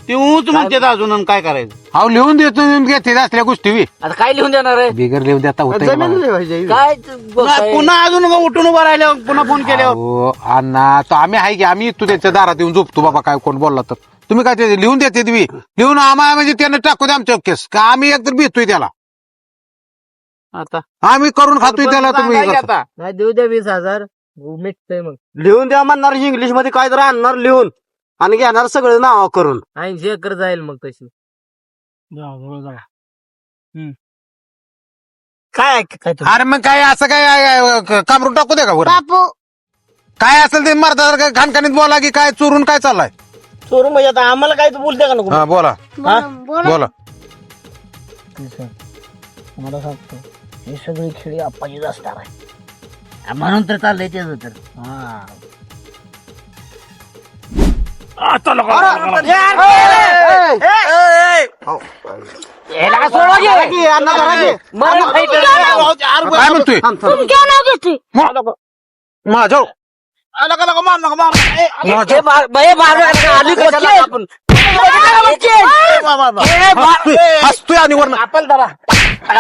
ते ऊच म्हणते अजून आणि काय करायचं. अहो लिहून देतो घेते असल्या गोष्टी बी. आता काय लिहून देणार आहे. बिगर लिहून देता होत जमीन लिहायची. काय बोलताय? पुन्हा अजून उठून उभं राहिल्यावर पुन्हा फोन केल्यावर अण्णा तो आम्ही आहे की आम्ही येतो त्यांच्या दारात येऊन झोपतो बाबा काय कोण बोलला तर. तुम्ही काय ते लिहून देते तुम्ही लिहून आम्हाला म्हणजे त्यानं टाकू दे आमच्या केस का आम्ही एकतर भेटतोय त्याला. आता आम्ही करून खातोय त्याला. तुम्ही सांगा की आता. नाही देऊ द्या 20,000 मिटतंय मग. लिहून द्या म्हणणार इंग्लिश मध्ये काय तर आणणार लिहून आणि घेणार सगळं नाव करून. 80 एकर जाईल मग तशी. काय अरे मग काय असं काय कामरून टाकू दे का वर. बापू काय असेल ते मर्दासारखं खानखानीत बोला की काय चोरून काय चाललाय. चोरू म्हणजे आता आम्हाला काय तू बोलते का नको हा बोला बोला बोला मला सांगतो ही सगळी खेळी आप्पाचीच असणार आहे म्हणून तर चाललंय त्याचं तर काय म्हणतोय तुमच्या नाव घेते माझ्या हसतोय आणि वरण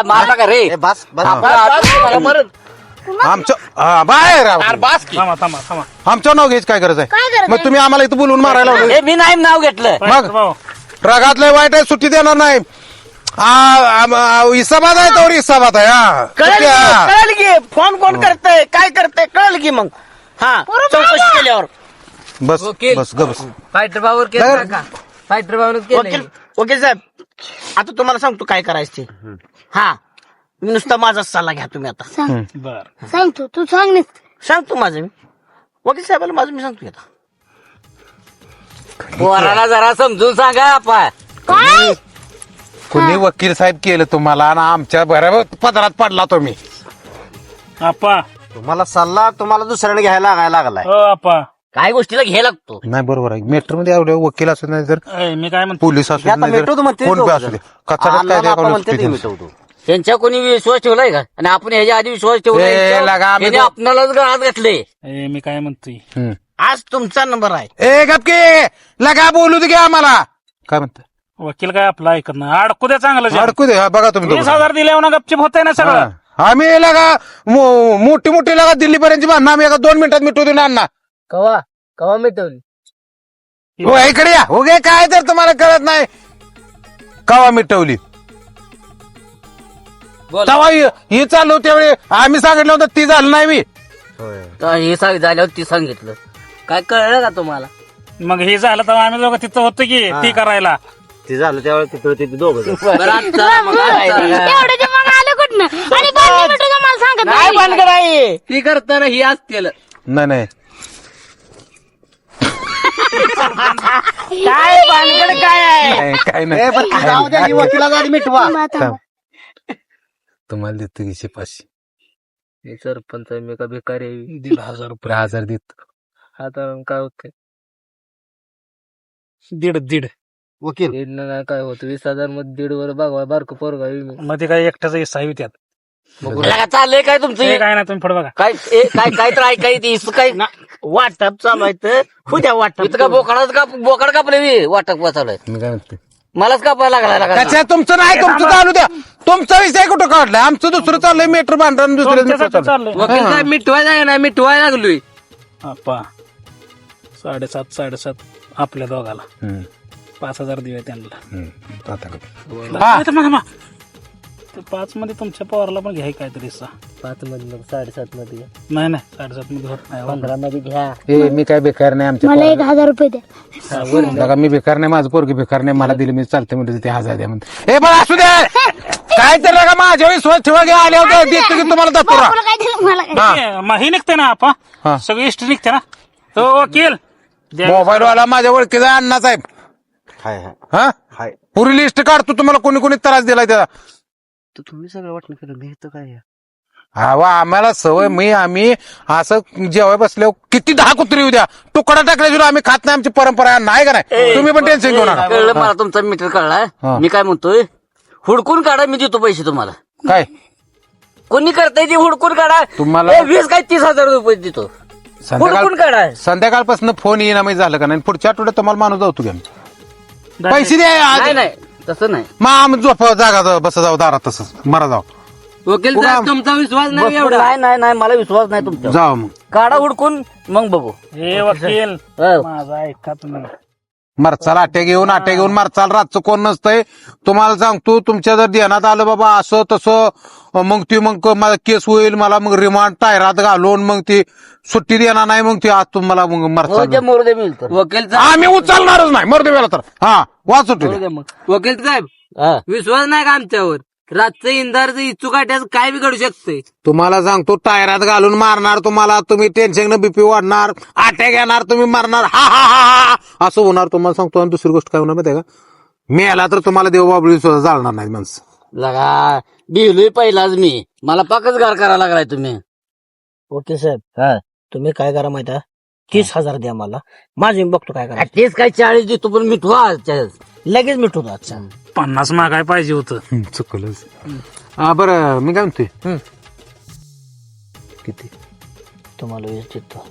मारला का रे आमचं बाहेर थांबा थांबा थांबा आमचं नाव घ्यायचं काय गरज आहे काय गरज मग तुम्ही आम्हाला इथं बोलवून मारायला लावलं. हे मी नाही नाव घेतलं मग भाऊ रागातलं वाईट आहे सुट्टी देणार नाही हिसाबात आहे तर हिसाबात आहे हा सुट्टी, हा. कळलं की फोन कोण करतंय काय करतंय कळलं की मग हा चौकशी केल्यावर बस वकील. बस ग बस फायटर बावर केलं का फायटर बावर वकील वकील साहेब आता तुम्हाला सांगतो काय करायचं ते हा मी नुसता माझा सल्ला घ्या तुम्ही आता सांग बर सांगतो तू सांग नुसतं. सांगतो माझं मी वकील साहेबाला माझं मी सांगतो आता पोराला जरा समजून सांगा आपा काय कुणी वकील साहेब केलं तुम्हाला आणि आमच्या बऱ्यावर पदरात पडला तुम्ही आपा तुम्हाला सल्ला तुम्हाला दुसऱ्याने घ्यायला लागायला लागलाय हो आपा काय गोष्टीला घ्यायला लागतो नाही बरोबर आहे मेट्रो मध्ये एवढे वकील असू नाही तर मी काय म्हणतो पोलीस असू आता नाही मिटवतो तर म्हणते कोण बी असू दे कचाड्यात काय द्या म्हणते ते मिटवतो त्यांच्या कोणी विश्वास ठेवलाय का आणि आपण ह्याच्या आधी विश्वास ठेवलाय ए, लगा, आम्ही त्याने तो- आपणालाच गळात घातले मी काय म्हणतोय आज तुमचा नंबर आहे ए गपके लगा बोलू दे घ्या आम्हाला काय म्हणत वकील काय आपला ऐकत नाही अडकू द्या चांगलं जे. अडकू दे हा, बघा तुम्ही 20,000 दिले ना गपचिप होतंय ना सगळं हा. आम्ही लगा मोठी मोठी लगा दिल्ली पर्यंत भांडणं आम्ही एका 2 मिनिटात मिटवू देणार ना कवा कवा मिटवली हो इकडे या हो गे काय तर तुम्हाला कळत नाही कवा मिटवली तेव्हा ही चालू त्यावेळी आम्ही सांगितलं होतं ती झालं नाही मी हे झाल्यावर ती सांगितलं काय कळलं का तुम्हाला मग हे झालं तर आम्ही दोघं तिथं होतं की ती करायला ते झालं त्यावेळेस तिथे दोघं बरं, आता मग काय झालं? तेवढं मग आलं कुठनं आणि 2 मिनिटं मला सांगत काय नाही. भानगड आहे ती करताना ही आज केलं नाही नाही काय भानगड काय आहे नाही, काय नाही वकिलाचा आधी मिटवा थांबा, थांबा. तुम्हाला देतो की 500 मी सरपंच आहे, मी का भिकारी आहे? 1,500 रुपये 1000 देतो आता काय होत दीड वकील नाही काय होत 20,000 मध्ये 1.5 वर बघा बारक पोरगा आहे मी. मध्ये काय एकट्याचा हिस्सा आहे त्यात काय चाललंय काय तुमचं हे काय नाही तुम्ही पुढे बघा काय काय काय तर ऐकाय ते इसं काय वाटप चालू आहे तर उद्या वाटप इथं का बोकाड कापले वाटप वाचवलंय मी काय म्हणतो मलाच कापायला लागला त्याच्या तुमचं नाही तुमचं चालू द्या तुमचा विषय कुठं काढलाय आमचं दुसरं चाललंय मेट्रो भांडण दुसरं तुमच्यासाठी चाललंय वकील साहेब मिटवायला नाही मिटवायला लागलोय आपा 7.5 आपल्या दोघाला 5,000 देऊया त्यांना थांबा. ते 5 मध्ये तुमच्या पवारला पण घ्याय काहीतरी हिस्सा 5 मध्ये 7.5 मध्ये नाही 7.5 मध्ये होत नाही 15 मध्ये घ्या ए मी काय बेकार नाही आमच्या मला 1,000 रुपये द्या. बघा मी बेकार नाही माझं पोरगी बेकार नाही मला दिले मी चालते म्हणजे ते 1000 द्या म्हणते ए बरं असू द्या काय तर बघा माझ्या विश्वास ठेवा घ्या आले होते देतो की तुम्हाला दत्तुरा तुला काय दिलं मला काय ही निघते ना आपा हा. सगळी हिस्ट्री निघते ना तो वकील द्या. मोबाईल वाला माझ्या ओळखीचा अण्णा साहेब हाय हाय हा हाय पुरी लिस्ट काढतो तुम्हाला कोणी कोणी त्रास दिलाय त्याला तर तुम्ही सगळं वाटणं केलं मी तर काय हा वा आम्हाला सवय आम्ही असं जेव्हा बसल्यावर किती 10 कुत्री येऊ द्या तुकडा टाकल्याशिवाय आम्ही खात नाही आमची परंपरा आहे. नाही का नाही तुम्ही पण टेन्शन घेऊ नका कळलं मला तुमचा मीटर कळलाय हा. मी काय म्हणतोय हुडकून काढा मी देतो पैसे तुम्हाला काय कोणी करताय ते हुडकून काढा तुम्हाला- 20 काय 30,000 रुपये देतो हुडकून काढा संध्याकाळपासून फोन येईना मी झालं का नाही पुढच्या आठवड्यात तुम्हाला माणूस जाऊ घ्या पैसे द्या नाही आज. नाही तसं नाही मग आम्ही झोप जागा बस जाऊ दारात तसंच मरा जाऊ वकील उगा- साहेब तुमचा विश्वास नाही एवढा नाही नाही नाही मला विश्वास नाही तुमचा जाऊ मग काढा हुडकून मग बघू हे वकील हो. माझा ऐका तुम्ही मरचाल आट्या घेऊन मरचाल रातचं कोण नसतंय तुम्हाला सांगतो तुमच्या जर ध्यानात आलं बाबा असं तसं मग ती मग माझा केस होईल मला मग रिमांड टायरात घालून मग ती सुट्टी देणार नाही मग ती आज तुम्हाला मग हो मरचाल जे मोरदे मिळत वकील आम्ही उचलणारच नाही मरदे वेळा तर हा वाच सुट्टी द्या. वकील साहेब विश्वास नाही का आमच्यावर रातचं इंधारचं इच्छू काट्याचं काय बिघडू शकतंय. तुम्हाला सांगतो टायरात घालून मारणार तुम्हाला, तुम्ही टेन्शन बीपी वाढणार, अटॅक येणार, तुम्ही मारणार, हा हा हा हा असं होणार तुम्हाला सांगतो. आणि दुसरी गोष्ट काय होणार माहिती आहे का, मेला तर तुम्हाला देवबाबळी सुद्धा जाळणार नाही माणसं. लगा बिलोय पहिलाच मी, मला पाकच गार करायला लागलाय तुम्ही. ओके साहेब, तुम्ही काय करा माहिती आहे, 30,000 द्या मला, माझे मी बघतो काय करा. तेच काय 40 देतो पण मिठवा लगेच मिठवतो. अच्छा 50 मागाय पाहिजे होतं. चुकलंच. हा बरं मी काय म्हणतोय, किती तुम्हाला वेळ देतो.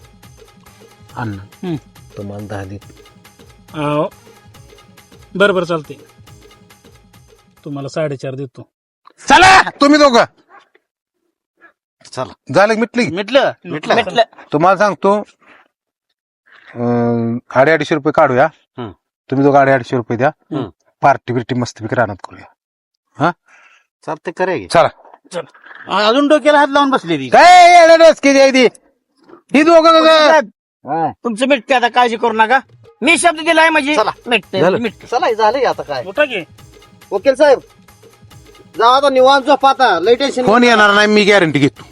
अन्न तुम्हाला 10 देतो. बरं चालते, तुम्हाला 4.5 देतो. चला तुम्ही दोघं चला, झालं मिटली. मिटलं. तुम्हाला सांगतो 250 रुपये काढूया, तुम्ही दोघं 250 रुपये द्या, पार्टी बिर्टी मस्त पैकी रानात करूया. हा चालते करे चला. अजून डोक्याला हात लावून बसले ती. काय येणार की द्यायची ही दोघं साहेब, तुमचं मिटते, आता काळजी करू नका. मी शब्द दिलाय म्हणजे मिटते. चला झालंय आता काय. मोठा घे. वकील साहेब जावा आता निवांत झोप, आता लय टेन्शन. कोण येणार नाही, मी गॅरंटी घेतो,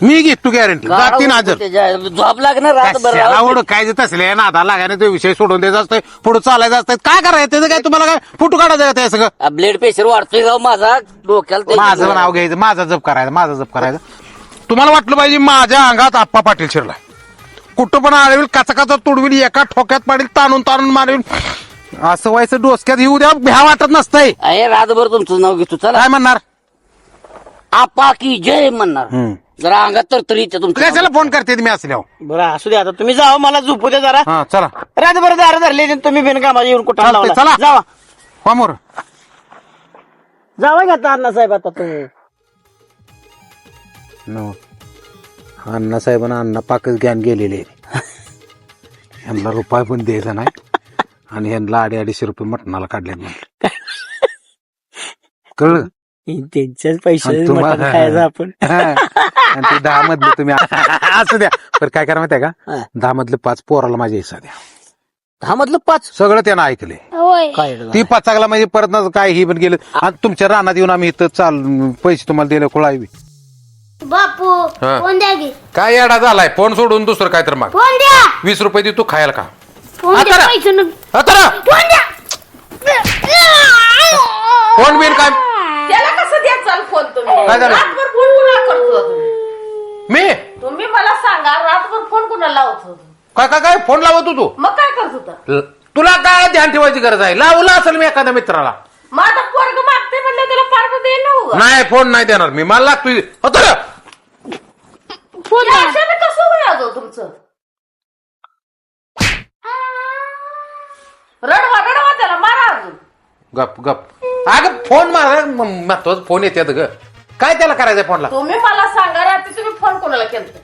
मी घेतो गॅरंटी. जाती ना जर झोप लागणार रातभर. आवड काय तसले नादा लागायला तो विषय सोडून द्यायचा असतोय, पुढे चालायचं असतंय. काय करायचं त्याचं काय, तुम्हाला काय फोटो काढायचं ते सगळं. ब्लड प्रेशर वाढतोय गाव माझा, डोक्याला माझं नाव घ्यायचं, माझा जप करायचा. तुम्हाला वाटलं पाहिजे माझ्या अंगात आप्पा पाटील शिरला, कुठं पण आळवील, काचा तुडवील, एका ठोक्यात पाडील, ताणून मारवील, असं व्हायचं. डोसक्यात येऊ द्या, भ्या वाटत नसतंय. अरे रातभर तुमचं नाव घेतो. चला काय म्हणणार, आपा की जय म्हणणार. जरा अंगात तर येते तुमचं. कशाला फोन करते मी असल्यावर. बरं असू द्या, आता तुम्ही जावा, मला झोपू द्या जरा. हा चला, रातभर दार धरले तुम्ही बिनकामाला येऊन कुठं चालतंय, लावला. चला. जावा समोर जावा घेता अण्णासाहेब. आता तुम्ही अण्णासाहेबांना अण्णा पाकच ज्ञान गेलेले, ह्यांना रुपये पण द्यायचा नाही, आणि ह्यांना 250 रुपये मटणाला काढले म्हणलं. कळलं. त्यांच्याच पैसे आणि तुम्हाला- मटण खायचं आपण. आणि ते 10 मधले तुम्ही असं द्या. पण काय करा माहितीये का, 10 मधले 5 पोराला माझ्या हिस्सा द्या. 10 मधलं 5 सगळं त्यानं ऐकले. होय. काय ती 5 म्हणजे परत ना काय ही पण गेलं. आणि तुमच्या रानात येऊन आम्ही इथं पैसे तुम्हाला दिले खोळावी. बापू फोन द्या की. काय येडा झालाय, फोन सोडून दुसरं काय तर मग फोन द्या. 20 रुपये देतो खायला का. फोन द्या. आता ना. पैसे न- आता फोन द्या. फोन बिन काय त्याला कसं द्याचाल फोन तुम्ही? काय झालं? रातभर फोन कुणाला करतो तुम्ही? मी तुम्ही मला सांगा, रातभर फोन कुणाला लावत होतो? काय फोन लावत होतो. मग काय करत होता? तुला काय ध्यान ठेवायची गरज आहे, लावला असेल मी एखाद्या मित्राला. माझा पोरग मागते म्हणलं तुला पार्ट दे ना. नाही फोन नाही देणार मी, मला लागतोय. होतं फोन द्या. अशाने कसं होईल तुमचं? रडवा त्याला, मारा अजून. गप अगं फोन मारा, महत्वाचा फोन येतात ग. काय त्याला करायचंय फोनला. तुम्ही मला सांगा, रात्री तुम्ही फोन कोणाला केलता?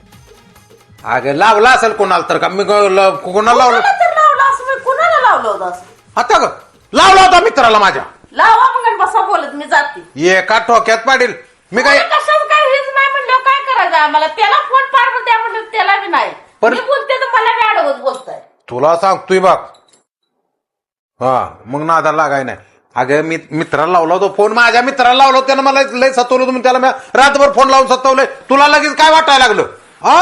अगं लावला असेल कोणाला तर का, मी कोणाला लावलं. कोणाला तर लावलं असं, मी कुणाला लावलं होतं असं? आता ग लावला होता मित्राला माझ्या. लावा मग आणि बसा बोलत, मी जाते. एका ठोक्यात पाडील मी काय. कशाच काय हेच नाही म्हणलं, काय करायचं आम्हाला? त्याला फोन पार द्या म्हणलं, त्याला बी नाही. पण- मी बोलते तर मला बी अडवत बोलताय. तुला सांगतोय बघ. हा मग नादा लागाय नाही. अगं मी मित्राला लावला होता फोन, माझ्या मित्राला लावला होता, त्यानं मला लय सतवलं होतं, त्याला मी रातभर फोन लावून सतवलंय. तुला लगेच काय वाटायला लागलं. हा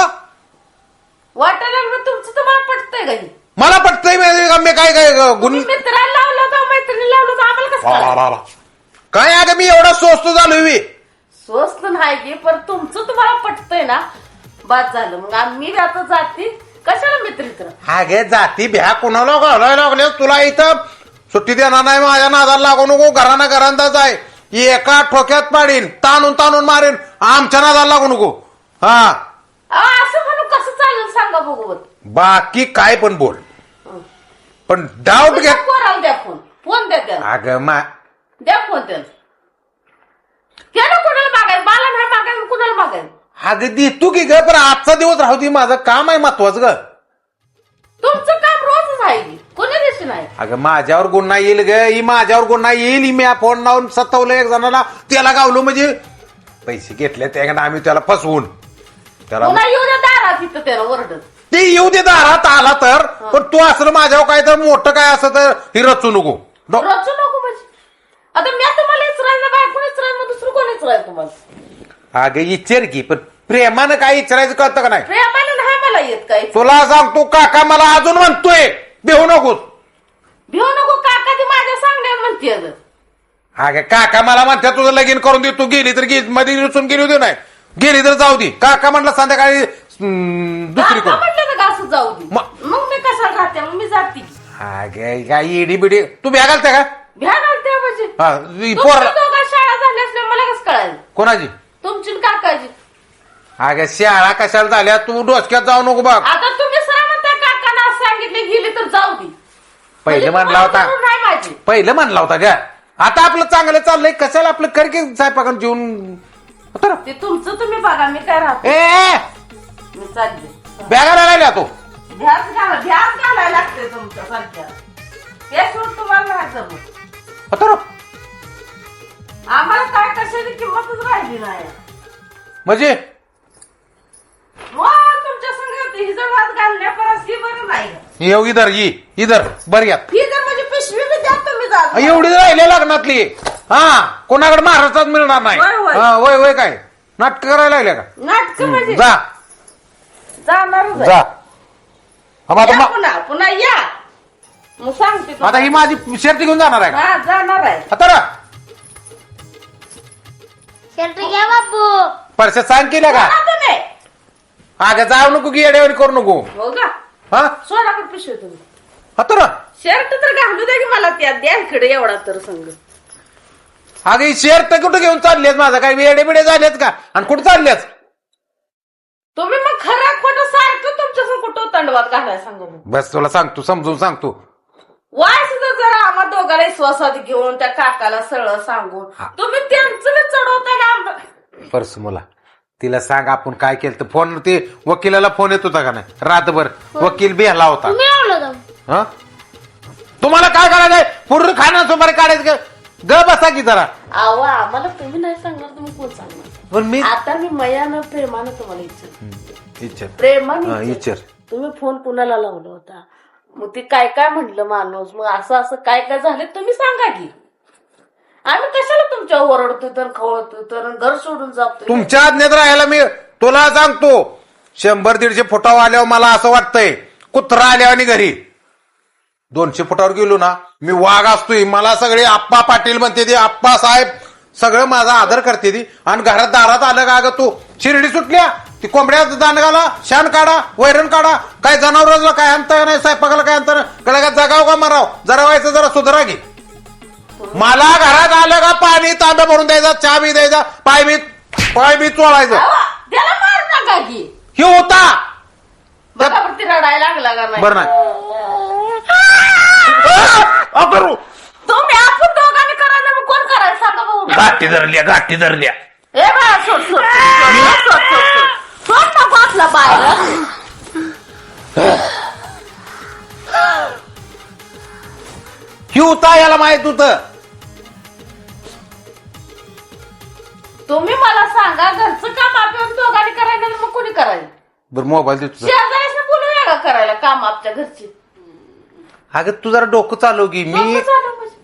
वाटायला लागलं तुमचं, तुम्हाला पटतंय का हे? मला पटतंय मी काय गुण मित्राला लावलं होतं, मैत्रिणी लावलं होतं, आम्हाला कसं कळलं? काय अगं मी एवढा स्वस्त झालोय मी. स्वस्त नाही की, पण तुमचं तुम्हाला पटतंय ना, बाद झालं. मग मी आता जाते, कशाला मित्र? अगे जाती भ्या कुणाला घालायला लागले. तुला इथं सुट्टी देणार नाही, माझ्या नादाला लागू नको. घरांदाज आहे, एका ठोक्यात पाडीन, ताणून मारीन. आमच्या नादाला लागू नको. हा असं म्हणून कसं चालेल सांगा बघू. बाकी काय पण बोल, पण डाऊट घ्या. पोराला द्या फोन द्या त्याला. अगं द्या फोन त्याला. त्याला कुणाला मागायचं? मला नाही मागायचं, कुणाला मागायचं? अगं देतो की ग, पण आजचा दिवस राहू दे, माझं काम आहे महत्वाचं ग. तुमचं काम रोजच आहे की, कोणी दिवशी नाही. अगं माझ्यावर गुन्हा येईल ग, ही माझ्यावर गुन्हा येईल. ही मी फोन लावून सतवलं एक जणाला, त्याला गावलो म्हणजे पैसे घेतले त्याकडे आम्ही त्याला फसवून. त्याला पुन्हा येऊ द्या दारात, तिथं त्याला ओरडत. ते येऊ दे दारात आला तर, पण तू असलं माझ्यावर काय तर मोठं काय असं तर ही रचू नको. रचू नको म्हणजे आता मी तुम्हाला इचरायला बायकोण इचरायला मग दुसरं कोण इचरायला तुम्हाला? अगे इच्छेर की पण प्रेमानं काय इच्छायचं कळतं का नाही? प्रेमाने नाही मला येत काय. तुला सांगतो काका मला अजून म्हणतोय भेऊ नकोस. भिऊ नको काका ती माझ्या सांगण्यात म्हणते अगं. अगे काका मला म्हणतात तुझं लगीन करून दे, तू गेली तर मध्ये रुसून गेली होती नाही, गेली तर जाऊ दे. काका म्हणलं संध्याकाळी दुसरी काका कोण. म्हटलं ना असं जाऊ दे. मग मी कशाला राहते, मग मी जाते. अगे काय इडी बिडी तू भ्या घालते का? भ्या घालते म्हणजे हा तुमच्या दोघा शाळा झाल्या असल्या मला कसं कळायला? कोणाची? तुमची न काकाची. अगे शाळा कशाला झाल्या, तू डोसक्यात जाऊ नको बघ. आता तुम्ही सर म्हणता काकांना असं सांगितले गेली तर जाऊ दे. पहिले म्हणजे म्हणला होता, तुम्हाला नाही माझी. पहिलं म्हणला होता ग. आता आपलं चांगलं चाललंय, कशाला आपलं करके साहेबाकडे जेवून ते तुमचं तुम्ही बघा, मी काय राहतो. ए मी चालले. बॅगाला राहिल्या तो. ध्यास घालायला लागते तुमच्या सारख्या. हे सोड तुम्हाला नाही जमत. आता आम्हाला काय कशाची किंमतच राहिली नाही. म्हणजे तुमच्या संघात ही जर वाद घालण्या परत ही बरं नाही. येऊ इधर ये इधर बर यात ही जर म्हणजे पिशवी बी द्या तुम्ही जा. एवढी राहिले लग्नातली. हा कोणाकडे महाराष्ट्रात मिळणार नाही. होय, होय. हा वय वय काय नाटक करायला लागल्या का? नाटक म्हणजे जा जाणारच आहे. जा. हा, या आता पुन्हा पुन्हा या. मग सांगते आता ही माझी शर्ट घेऊन जाणार आहे का? हा जाणार आहे. आता शर्ट घ्या बापू. परश्या सांग केल्या का? जा तुम्ही. अगं जाऊ नको की येड्यावर करू नको. हो का हा सोडा कर पिशवी तुम्ही. आता शर्ट तर घालू द्या की मला त्या द्या इकडे एवढा तर संघ. अगं ही शर्ट कुठं घेऊन चाललेस? माझा काय वेडे बिडे झालेत का? आणि कुठं चाललेस? तुम्ही मग खरं खोटं सारखं तुमच्या संग कुठं तंडवात घालाय सांगू. बस तुला सांगतो समजून सांगतो. वाय सुद्धा जरा आम्हा दोघाला विश्वासात घेऊन त्या काकाला सरळ सांगून तुम्ही त्यांचं चढवता ना. परस मला तिला सांग आपण काय केलं तर. फोन ते वकिलाला फोन येत होता का नाही रातभर? वकील बेहला होता. तुम्ही आवलं होतं. हा तुम्हाला काय करायचंय? पूर्ण खाण्यासोबत काढायचं का? ग बसा की जरा. अहो आम्हाला तुम्ही नाही सांगणार तुम्ही कोण सांगणार? पण मी आता मी मयानं प्रेमानं तुम्हाला इच्छा इच्छा प्रेमाने इच्छा तुम्ही फोन कुणाला लावला होता? मग ते काय काय म्हटलं माणूस, मग असं असं काय काय झालं तुम्ही सांगा की. आम्ही कशाला तुमच्या ओरडतोय तर खवळतोय तर घर सोडून जातोय? तुमच्या आज्ञेत राहायला मी तुला सांगतो 100-150 फुटावर आल्यावर मला असं वाटतंय कुत्रा आल्यावर आणि घरी 200 फुटावर गेलो ना मी वाघ असतोय. मला सगळे आप्पा पाटील म्हणते ती, आप्पा साहेब सगळं माझा आदर करते ती. आणि घरात दारात आलं का? अगं तू शिर्डी सुटल्या ती कोंबड्या दान घाला, शान काढा, वैरण काढा, काय जनावरांना काय आणता नाही, स्वयंपाकाला काय आणता गळ्यात जगाव का माराव, जरा व्हायचं जरा सुधारा घे. मला घरात आलं का पाणी तांब्या भरून द्यायचा, चहा बी द्यायचा, पाय बी चोळायचं. त्याला मार नका की. हे होता बरोबर ती रडायला लागला का नाही? बरं नाही तुम्ही आपण दोघांनी करायला मग कोण करायला सांगा भाऊ. गाठी धरल्या ए बाळा सोड सोड सोड नको आपला बाहेर. ही होता याला माहित होतं. तुम्ही मला सांगा घरचं काम आपण दोघांनी करायला मग कोणी करायला? बरं मोबाईल देतो. शेजाऱ्याने कोणी वेगळं करायला काम आपल्या घरची? अगं तू जरा डोकं चालव की. मी नको झालं म्हणजे.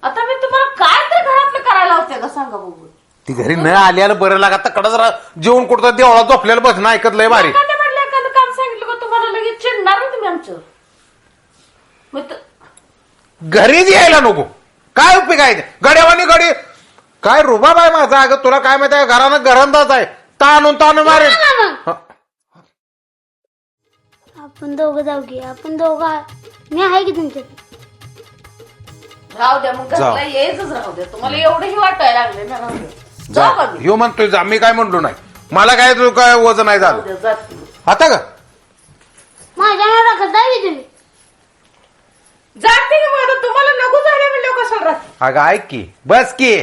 आता मी तुम्हाला काय तर घरातलं करायला होते का सांगा बघू. ती घरी न आल्याला बरं लागा तकडं जरा जेवण कुठं देवळा झोपल्याला बसणं ऐकत लय भारी. एखादं काम सांगितलं का तुम्हाला लगेच चिडणार ना तुम्ही आमच्यावर. घरीच यायला नको. काय उपयोग आहे गड्यावानी गडी काय रुबाब आहे माझा. अगं तुला काय माहिती आहे घरानं घरंदाज आहे. ताणून मारेल. आपण दोघं जाऊ की. आपण दोघं मी आहे की तुमच्यात. राहू द्या मग घरला यायचंच राहू द्या. तुम्हाला एवढंही वाटायला लागले ना. राहू द्या. जाऊ का मी? ह्यो म्हणतोय जा. मी काय म्हणलो नाही. मला काय तू काय वजन नाही राहू झालं द्या, जाते. आता का माझ्या नावाला कसं आहे तुम्ही? जाते की मग आता तुम्हाला नको झाले म्हणजे कशाला राहते? अगं ऐक की बस की.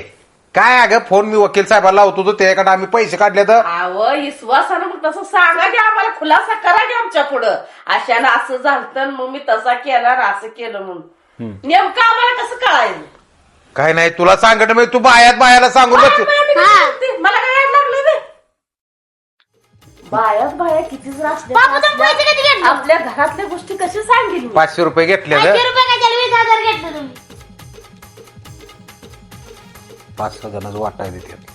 काय अगं फोन मी वकील साहेबांना लावतो होतो त्याच्याकडे आम्ही पैसे काढले तर. अहो विश्वासानं मग तसं सांगा की आम्हाला खुलासा करा की आमच्या पुढं. अशानं असं झालं मग मी तसा केला असं केलं म्हणून नेमकं आम्हाला कसं कळायचं? काय नाही तुला सांगत मी तू बायाला सांगून बस. मला काय लागलं ते बाया कितीच बापू तुम्ही पैसे कधी घेतले? आपल्या घरातल्या गोष्टी कशा सांगेल मी? 500 रुपये घेतले 500 रुपये काय 20,000 घेतले तुम्ही? 5-6 जणांचं वाटायला देतात.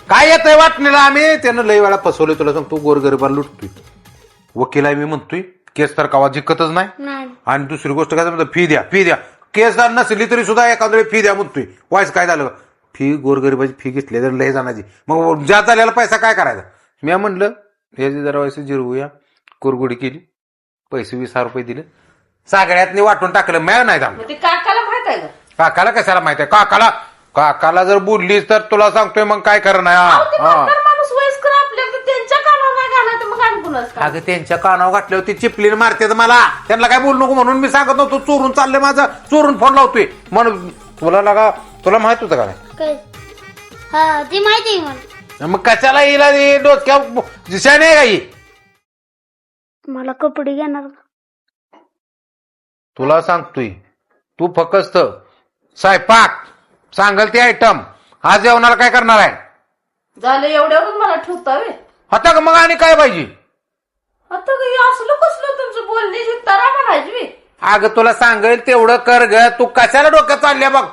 काय येतंय वाटणीला आम्ही त्यानं लई वेळा फसवलंय. तुला सांगतो गोरगरिबाला लुटतोय. वकील आहे मी म्हणतोय केस तर कवा जिंकतच नाही. नाही आणि दुसरी गोष्ट काय म्हणतो फी द्या केस जर नसली तरी सुद्धा एखाद्या वेळी फी द्या म्हणतोय. वाईस काय झालं फी गोरगरिबाची फी घेतली तर लय जाण्याची. मग ज्या झालेला पैसा काय करायचा. मी म्हणलं याची जरा व्हायचं जिरवूया. कुरगुडी केली. पैसे 20,000 रुपये दिले. सगळ्यातनी वाटून टाकलं. मी नाही थांबलं. मग ते काकाला माहित आहे का? काकाला कशाला माहिती आहे. काकाला जर बोललीस तर तुला सांगतोय मग काय अहो, ते करणार. म्हातारं माणूस वयस्कर आपल्याला तर त्यांच्या कानावर नाही घाला तर मग आणि कुणाच का? अगं त्यांच्या कानावर घातल्यावर ती चिपलीने मारते मला. त्यांना काय बोलू नको म्हणून मी सांगत नव्हतो. चोरून चाललंय माझं. चोरून फोन लावतोय म्हणून तुला माहित होतं का काय हा ते माहिती आहे मला. मग कशाला येईल डोक्या दिशा नाही का ही. मला कपडे घेणार तुला सांगतोय तू फक्त स्वयंपाक सांगल ते आयटम. आज जेवणाला काय करणार आहे. झालं एवढ्यावरच मला ठेवतावे. आता का मग आणि काय पाहिजे. आता काही असलं कसलं तुमचं बोलण्याची तरा म्हणायची बी. अगं तुला सांगेल तेवढं कर ग. तू कशाला डोक्यात चालल्या बघ.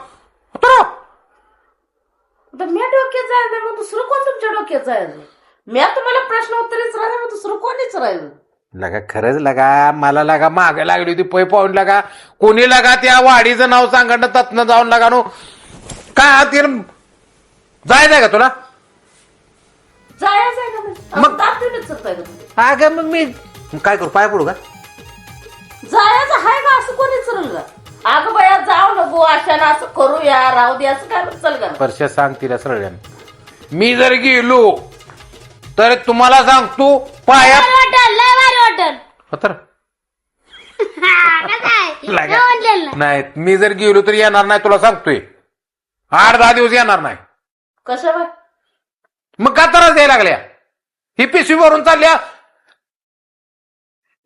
आता मी डोक्यात जायचं मग दुसरं कोण तुमच्या डोक्यात जायचं. मी तुम्हाला प्रश्न उत्तरीच राहिले मग दुसरं कोणीच राहिलं. लगा खरंच लगा मला लगा माग लागली होती पै पाहून लगा कोणी लगा त्या वाडीचं नाव सांगणं तत्न जाऊन लगा नो काय ते जायचंय का तुला. जायचं आहे का म्हणजे? मग- दाखवूनच चलताय का तुम्ही? अगं मग मी काय करू पाय पडू का. जायचं आहे का असं कोणी चल का. अगं बया जाऊ नको अशानं असं करूया राहू दे असं काय चल का. परश्या सांग तिला सरळ्यानं. मी जर गेलो तर तुम्हाला सांगतो पाया लय भारी वाटल तर काय म्हटलेलं नाही मी जर गेलो तर येणार नाही. तुला सांगतोय 8-10 दिवस येणार नाही. कशा बाय मग का त्रास द्यायला लागल्या. ही पिशवी भरून चालल्या.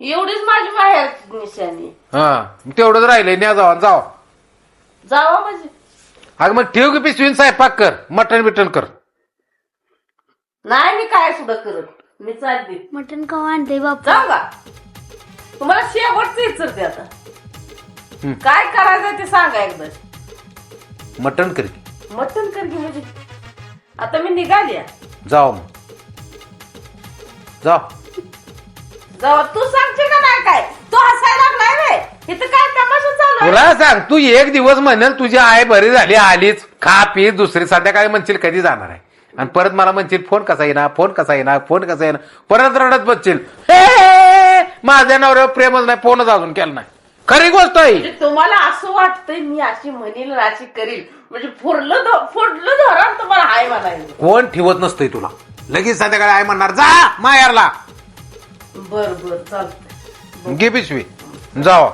एवढीच माझी बाहेर निशाणी. हा तेवढंच राहिलंय. न्या जावा जावा म्हणजे अगं मग ठेव की पिशवीन स्वयंपाक कर. मटण बिटन कर. नाही मी काय सुद्धा करत. मी चालली मटण कवा आणते बाप. जाऊ का. तुम्हाला शेवटचं विचारते आता काय करायचं ते सांगा एकदा. मटण कर. मटण कर की म्हणजे आता मी निघाली जाओ मग जाओ. जाऊ तू सांगशील का नाही काय. तू हसायला लागलाय रे. इथं काय तमाशा चालू आहे. तुला सांग तू एक दिवस म्हणेल तुझी आई बरी झाली आलीच खा पी दुसरी संध्याकाळी म्हणशील कधी जाणार आहे. आणि परत मला म्हणशील फोन कसा येणार परत रडत बसशील. माझ्या नवऱ्यावर प्रेमच नाही. फोनच अजून केला नाही. खरी गोष्ट आहे. म्हणजे तुम्हाला असं वाटतंय मी अशी म्हणेल अशी करील म्हणजे फोडलं धरण तुम्हाला हाय म्हणायचं. कोण ठेवत नसतंय तुला. लगेच संध्याकाळी आई म्हणणार जा माहेरला. बर चालतंय. घे पिशवी जावा.